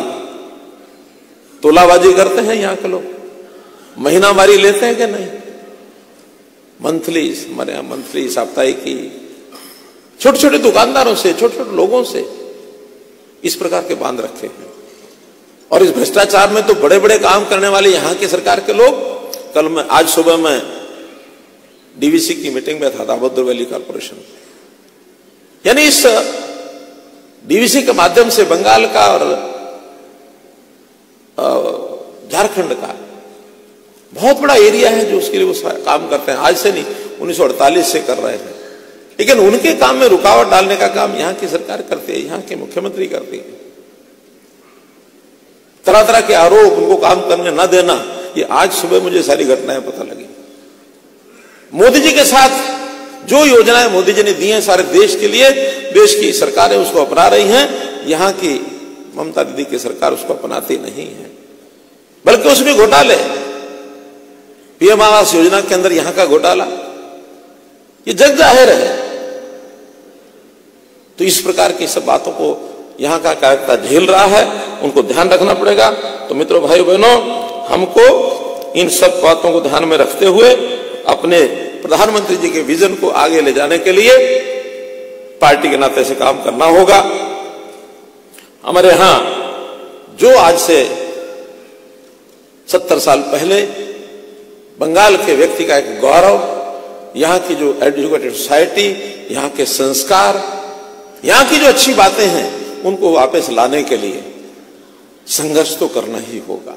तोलाबाजी करते हैं यहाँ के लोग। महीनावारी लेते हैं कि नहीं? मंथली, हमारे यहां मंथली, साप्ताहिकी, छोटे छोटे दुकानदारों से, छोटे छोटे लोगों से इस प्रकार के बांध रखे हैं। और इस भ्रष्टाचार में तो बड़े बड़े काम करने वाले यहां की सरकार के लोग, आज सुबह मैं डीवीसी की मीटिंग में था, दामोदर वैली कॉर्पोरेशन, यानी इस डीवीसी के माध्यम से बंगाल का और झारखंड का बहुत बड़ा एरिया है जो उसके लिए वो काम करते हैं। आज से नहीं, 1948 से कर रहे हैं, लेकिन उनके काम में रुकावट डालने का काम यहां की सरकार करती है, यहां के मुख्यमंत्री करती है। तरह तरह के आरोप, उनको काम करने न देना, ये आज सुबह मुझे सारी घटनाएं पता लगी। मोदी जी के साथ जो योजनाएं मोदी जी ने दी हैं सारे देश के लिए, देश की सरकारें उसको अपना रही हैं, यहां की ममता दीदी की सरकार उसको अपनाती नहीं है, बल्कि उसमें घोटाले, पीएम आवास योजना के अंदर यहां का घोटाला ये जग जाहिर है। तो इस प्रकार की सब बातों को यहां का कार्यकर्ता झेल रहा है, उनको ध्यान रखना पड़ेगा। तो मित्रों, भाइयों बहनों, हमको इन सब बातों को ध्यान में रखते हुए अपने प्रधानमंत्री जी के विजन को आगे ले जाने के लिए पार्टी के नाते से काम करना होगा। हमारे यहां जो आज से 70 साल पहले बंगाल के व्यक्ति का एक गौरव, यहां की जो एजुकेटेड सोसाइटी, यहां के संस्कार, यहां की जो अच्छी बातें हैं, उनको वापस लाने के लिए संघर्ष तो करना ही होगा।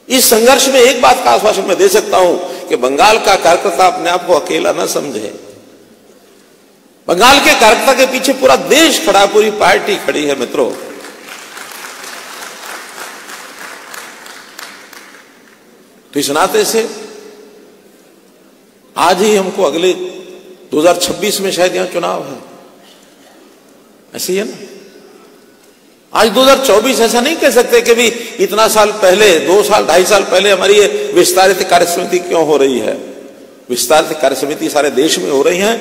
इस संघर्ष में एक बात का आश्वासन मैं दे सकता हूं कि बंगाल का कार्यकर्ता अपने आप को अकेला न समझे। बंगाल के कार्यकर्ता के पीछे पूरा देश खड़ा, पूरी पार्टी खड़ी है। मित्रों, तो इस नाते से आज ही हमको अगले 2026 में शायद यहां चुनाव है, ऐसे ही है ना। आज 2024 ऐसा नहीं कह सकते कि भी इतना साल पहले, 2 साल 2.5 साल पहले हमारी ये विस्तारित कार्यसमिति क्यों हो रही है। विस्तारित कार्यसमिति सारे देश में हो रही है,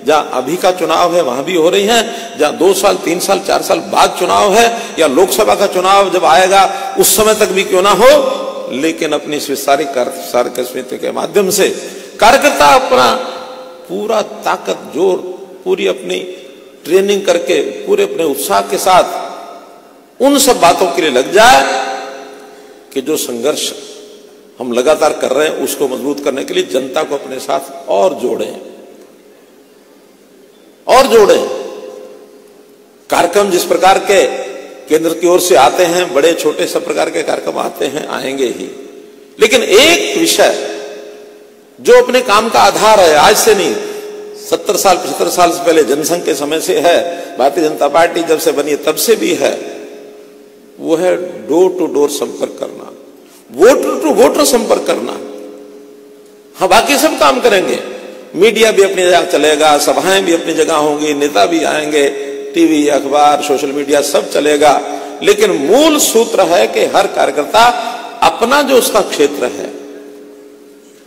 जहां अभी का चुनाव है वहां भी हो रही है, जहां 2 साल 3 साल 4 साल बाद चुनाव है, या लोकसभा का चुनाव जब आएगा उस समय तक भी क्यों ना हो, लेकिन अपनी इस विस्तारित कार्यसमिति के माध्यम से कार्यकर्ता अपना पूरा ताकत, जोर, पूरी अपनी ट्रेनिंग करके, पूरे अपने उत्साह के साथ उन सब बातों के लिए लग जाए कि जो संघर्ष हम लगातार कर रहे हैं उसको मजबूत करने के लिए जनता को अपने साथ और जोड़ें। कार्यक्रम जिस प्रकार के केंद्र की ओर से आते हैं, बड़े छोटे सब प्रकार के कार्यक्रम आते हैं, आएंगे ही, लेकिन एक विषय जो अपने काम का आधार है, आज से नहीं, 70 साल 75 साल से पहले जनसंघ के समय से है, भारतीय जनता पार्टी जब से बनी तब से भी है, वो है डोर टू डोर संपर्क करना, वोटर टू वोटर संपर्क करना। हाँ, बाकी सब काम करेंगे, मीडिया भी अपनी जगह चलेगा, सभाएं भी अपनी जगह होंगी, नेता भी आएंगे, टीवी, अखबार, सोशल मीडिया सब चलेगा, लेकिन मूल सूत्र है कि हर कार्यकर्ता अपना जो उसका क्षेत्र है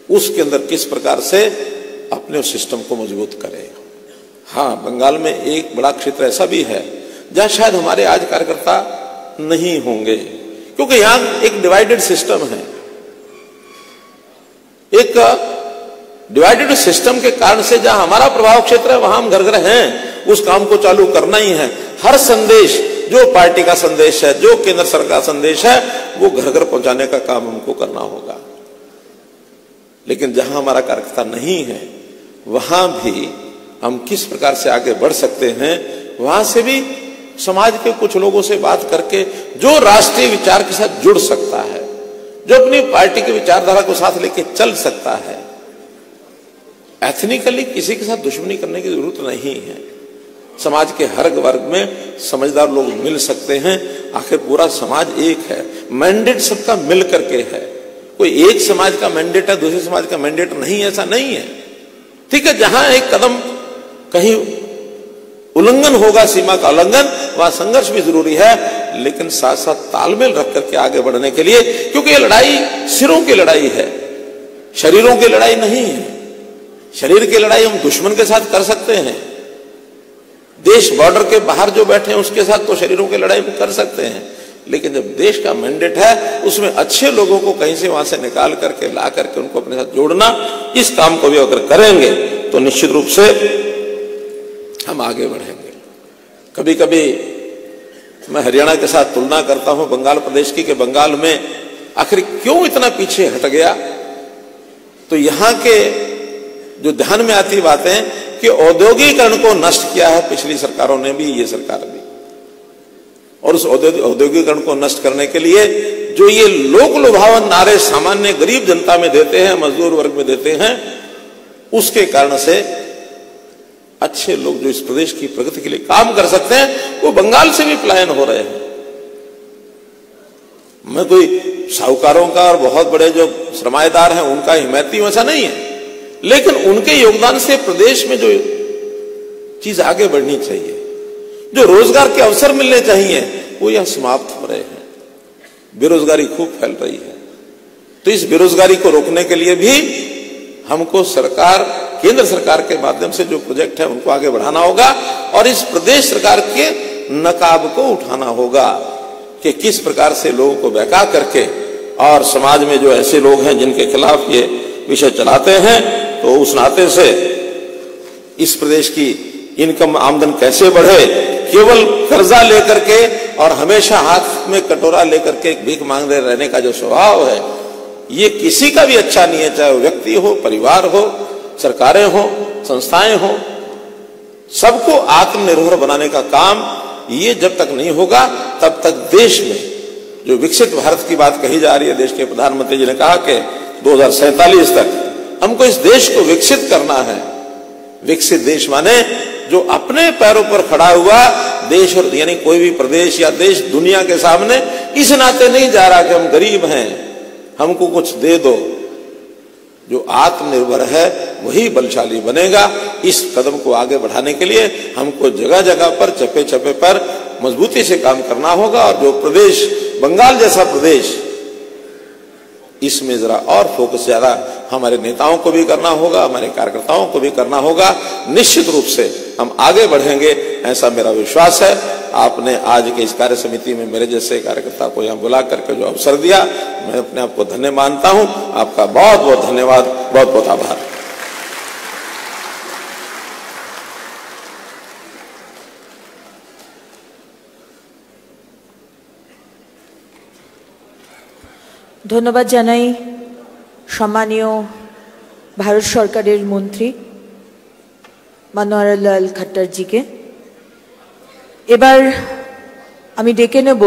उसके अंदर किस प्रकार से अपने उस सिस्टम को मजबूत करे। हाँ, बंगाल में एक बड़ा क्षेत्र ऐसा भी है जहां शायद हमारे आज कार्यकर्ता नहीं होंगे, क्योंकि यहां एक डिवाइडेड सिस्टम है। एक डिवाइडेड सिस्टम के कारण से जहां हमारा प्रभाव क्षेत्र है वहां हम घर घर हैं, उस काम को चालू करना ही है। हर संदेश, जो पार्टी का संदेश है, जो केंद्र सरकार का संदेश है, वो घर घर पहुंचाने का काम हमको करना होगा। लेकिन जहां हमारा कार्यकर्ता नहीं है वहां भी हम किस प्रकार से आगे बढ़ सकते हैं, वहां से भी समाज के कुछ लोगों से बात करके जो राष्ट्रीय विचार के साथ जुड़ सकता है, जो अपनी पार्टी की विचारधारा को साथ लेके चल सकता है। एथनिकली किसी के साथ दुश्मनी करने की जरूरत नहीं है। समाज के हर वर्ग में समझदार लोग मिल सकते हैं, आखिर पूरा समाज एक है, मैंडेट सबका मिल करके है। कोई एक समाज का मैंडेट है, दूसरे समाज का मैंडेट नहीं, ऐसा नहीं है। ठीक है, जहां एक कदम कहीं उल्लंघन होगा, सीमा का उल्लंघन, वहां संघर्ष भी जरूरी है, लेकिन साथ साथ तालमेल रख करके आगे बढ़ने के लिए, क्योंकि ये लड़ाई सिरों की लड़ाई है, शरीरों की लड़ाई नहीं है। शरीर की लड़ाई हम दुश्मन के साथ कर सकते हैं, देश बॉर्डर के बाहर जो बैठे हैं उसके साथ तो शरीरों की लड़ाई कर सकते हैं, लेकिन जब देश का मैंडेट है उसमें अच्छे लोगों को कहीं से वहां से निकाल करके ला करके उनको अपने साथ जोड़ना, इस काम को भी अगर करेंगे तो निश्चित रूप से हम आगे बढ़ेंगे। कभी कभी मैं हरियाणा के साथ तुलना करता हूं बंगाल प्रदेश की कि बंगाल में आखिर क्यों इतना पीछे हट गया। तो यहां के जो ध्यान में आती बातें कि औद्योगिकरण को नष्ट किया है पिछली सरकारों ने भी, ये सरकार भी, और उस औद्योगिकरण को नष्ट करने के लिए जो ये लोक लुभावन नारे सामान्य गरीब जनता में देते हैं, मजदूर वर्ग में देते हैं, उसके कारण से अच्छे लोग जो इस प्रदेश की प्रगति के लिए काम कर सकते हैं वो बंगाल से भी पलायन हो रहे हैं। मैं कोई साहूकारों का और बहुत बड़े जो सरमाएदार हैं उनका हिमायती हूं, ऐसा नहीं है, लेकिन उनके योगदान से प्रदेश में जो चीज आगे बढ़नी चाहिए, जो रोजगार के अवसर मिलने चाहिए, वो यहां समाप्त हो रहे हैं। बेरोजगारी खूब फैल रही है। तो इस बेरोजगारी को रोकने के लिए भी हमको सरकार, केंद्र सरकार के माध्यम से जो प्रोजेक्ट है उनको आगे बढ़ाना होगा और इस प्रदेश सरकार के नकाब को उठाना होगा कि किस प्रकार से लोगों को बहका करके और समाज में जो ऐसे लोग हैं जिनके खिलाफ ये विषय चलाते हैं, तो उस नाते से इस प्रदेश की इनकम आमदन कैसे बढ़े। केवल कर्जा लेकर के और हमेशा हाथ में कटोरा लेकर के भीख मांगते रहने का जो स्वभाव है, ये किसी का भी अच्छा नहीं है, चाहे वो व्यक्ति हो, परिवार हो, सरकारें हो, संस्थाएं हो। सबको आत्मनिर्भर बनाने का काम ये जब तक नहीं होगा तब तक देश में जो विकसित भारत की बात कही जा रही है, देश के प्रधानमंत्री जी ने कहा कि 2047 तक हमको इस देश को विकसित करना है। विकसित देश माने जो अपने पैरों पर खड़ा हुआ देश, और यानी कोई भी प्रदेश या देश दुनिया के सामने इस नाते नहीं जा रहा कि हम गरीब हैं, हमको कुछ दे दो। जो आत्मनिर्भर है वही बलशाली बनेगा। इस कदम को आगे बढ़ाने के लिए हमको जगह जगह पर, चप्पे चप्पे पर मजबूती से काम करना होगा। और जो प्रदेश, बंगाल जैसा प्रदेश, इसमें जरा और फोकस ज्यादा हमारे नेताओं को भी करना होगा, हमारे कार्यकर्ताओं को भी करना होगा। निश्चित रूप से हम आगे बढ़ेंगे, ऐसा मेरा विश्वास है। आपने आज के इस कार्य समिति में मेरे जैसे कार्यकर्ता को यहाँ बुला करके जो अवसर दिया, मैं अपने आप को धन्य मानता हूँ। आपका बहुत बहुत धन्यवाद, बहुत बहुत आभार। ধন্যবাদ জানাই সম্মানীয় ভারত সরকারের মন্ত্রী মনোহরলাল খট্টারজিকে। এবার আমি ডেকে নেব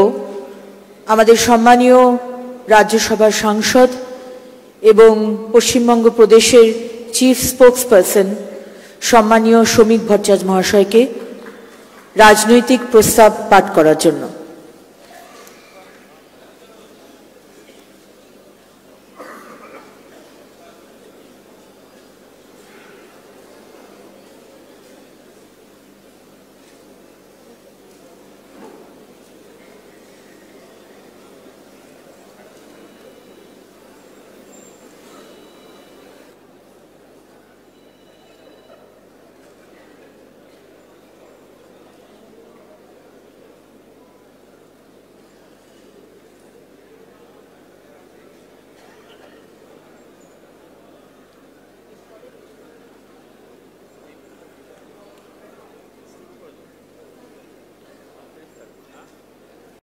আমাদের সম্মানীয় রাজ্যসভার সাংসদ এবং পশ্চিমবঙ্গ প্রদেশের চিফ স্পোক্সপারসন সম্মানীয় শ্রমিক ভট্টাচার্য মহাশয়কে রাজনৈতিক প্রস্তাব পাঠ করার জন্য।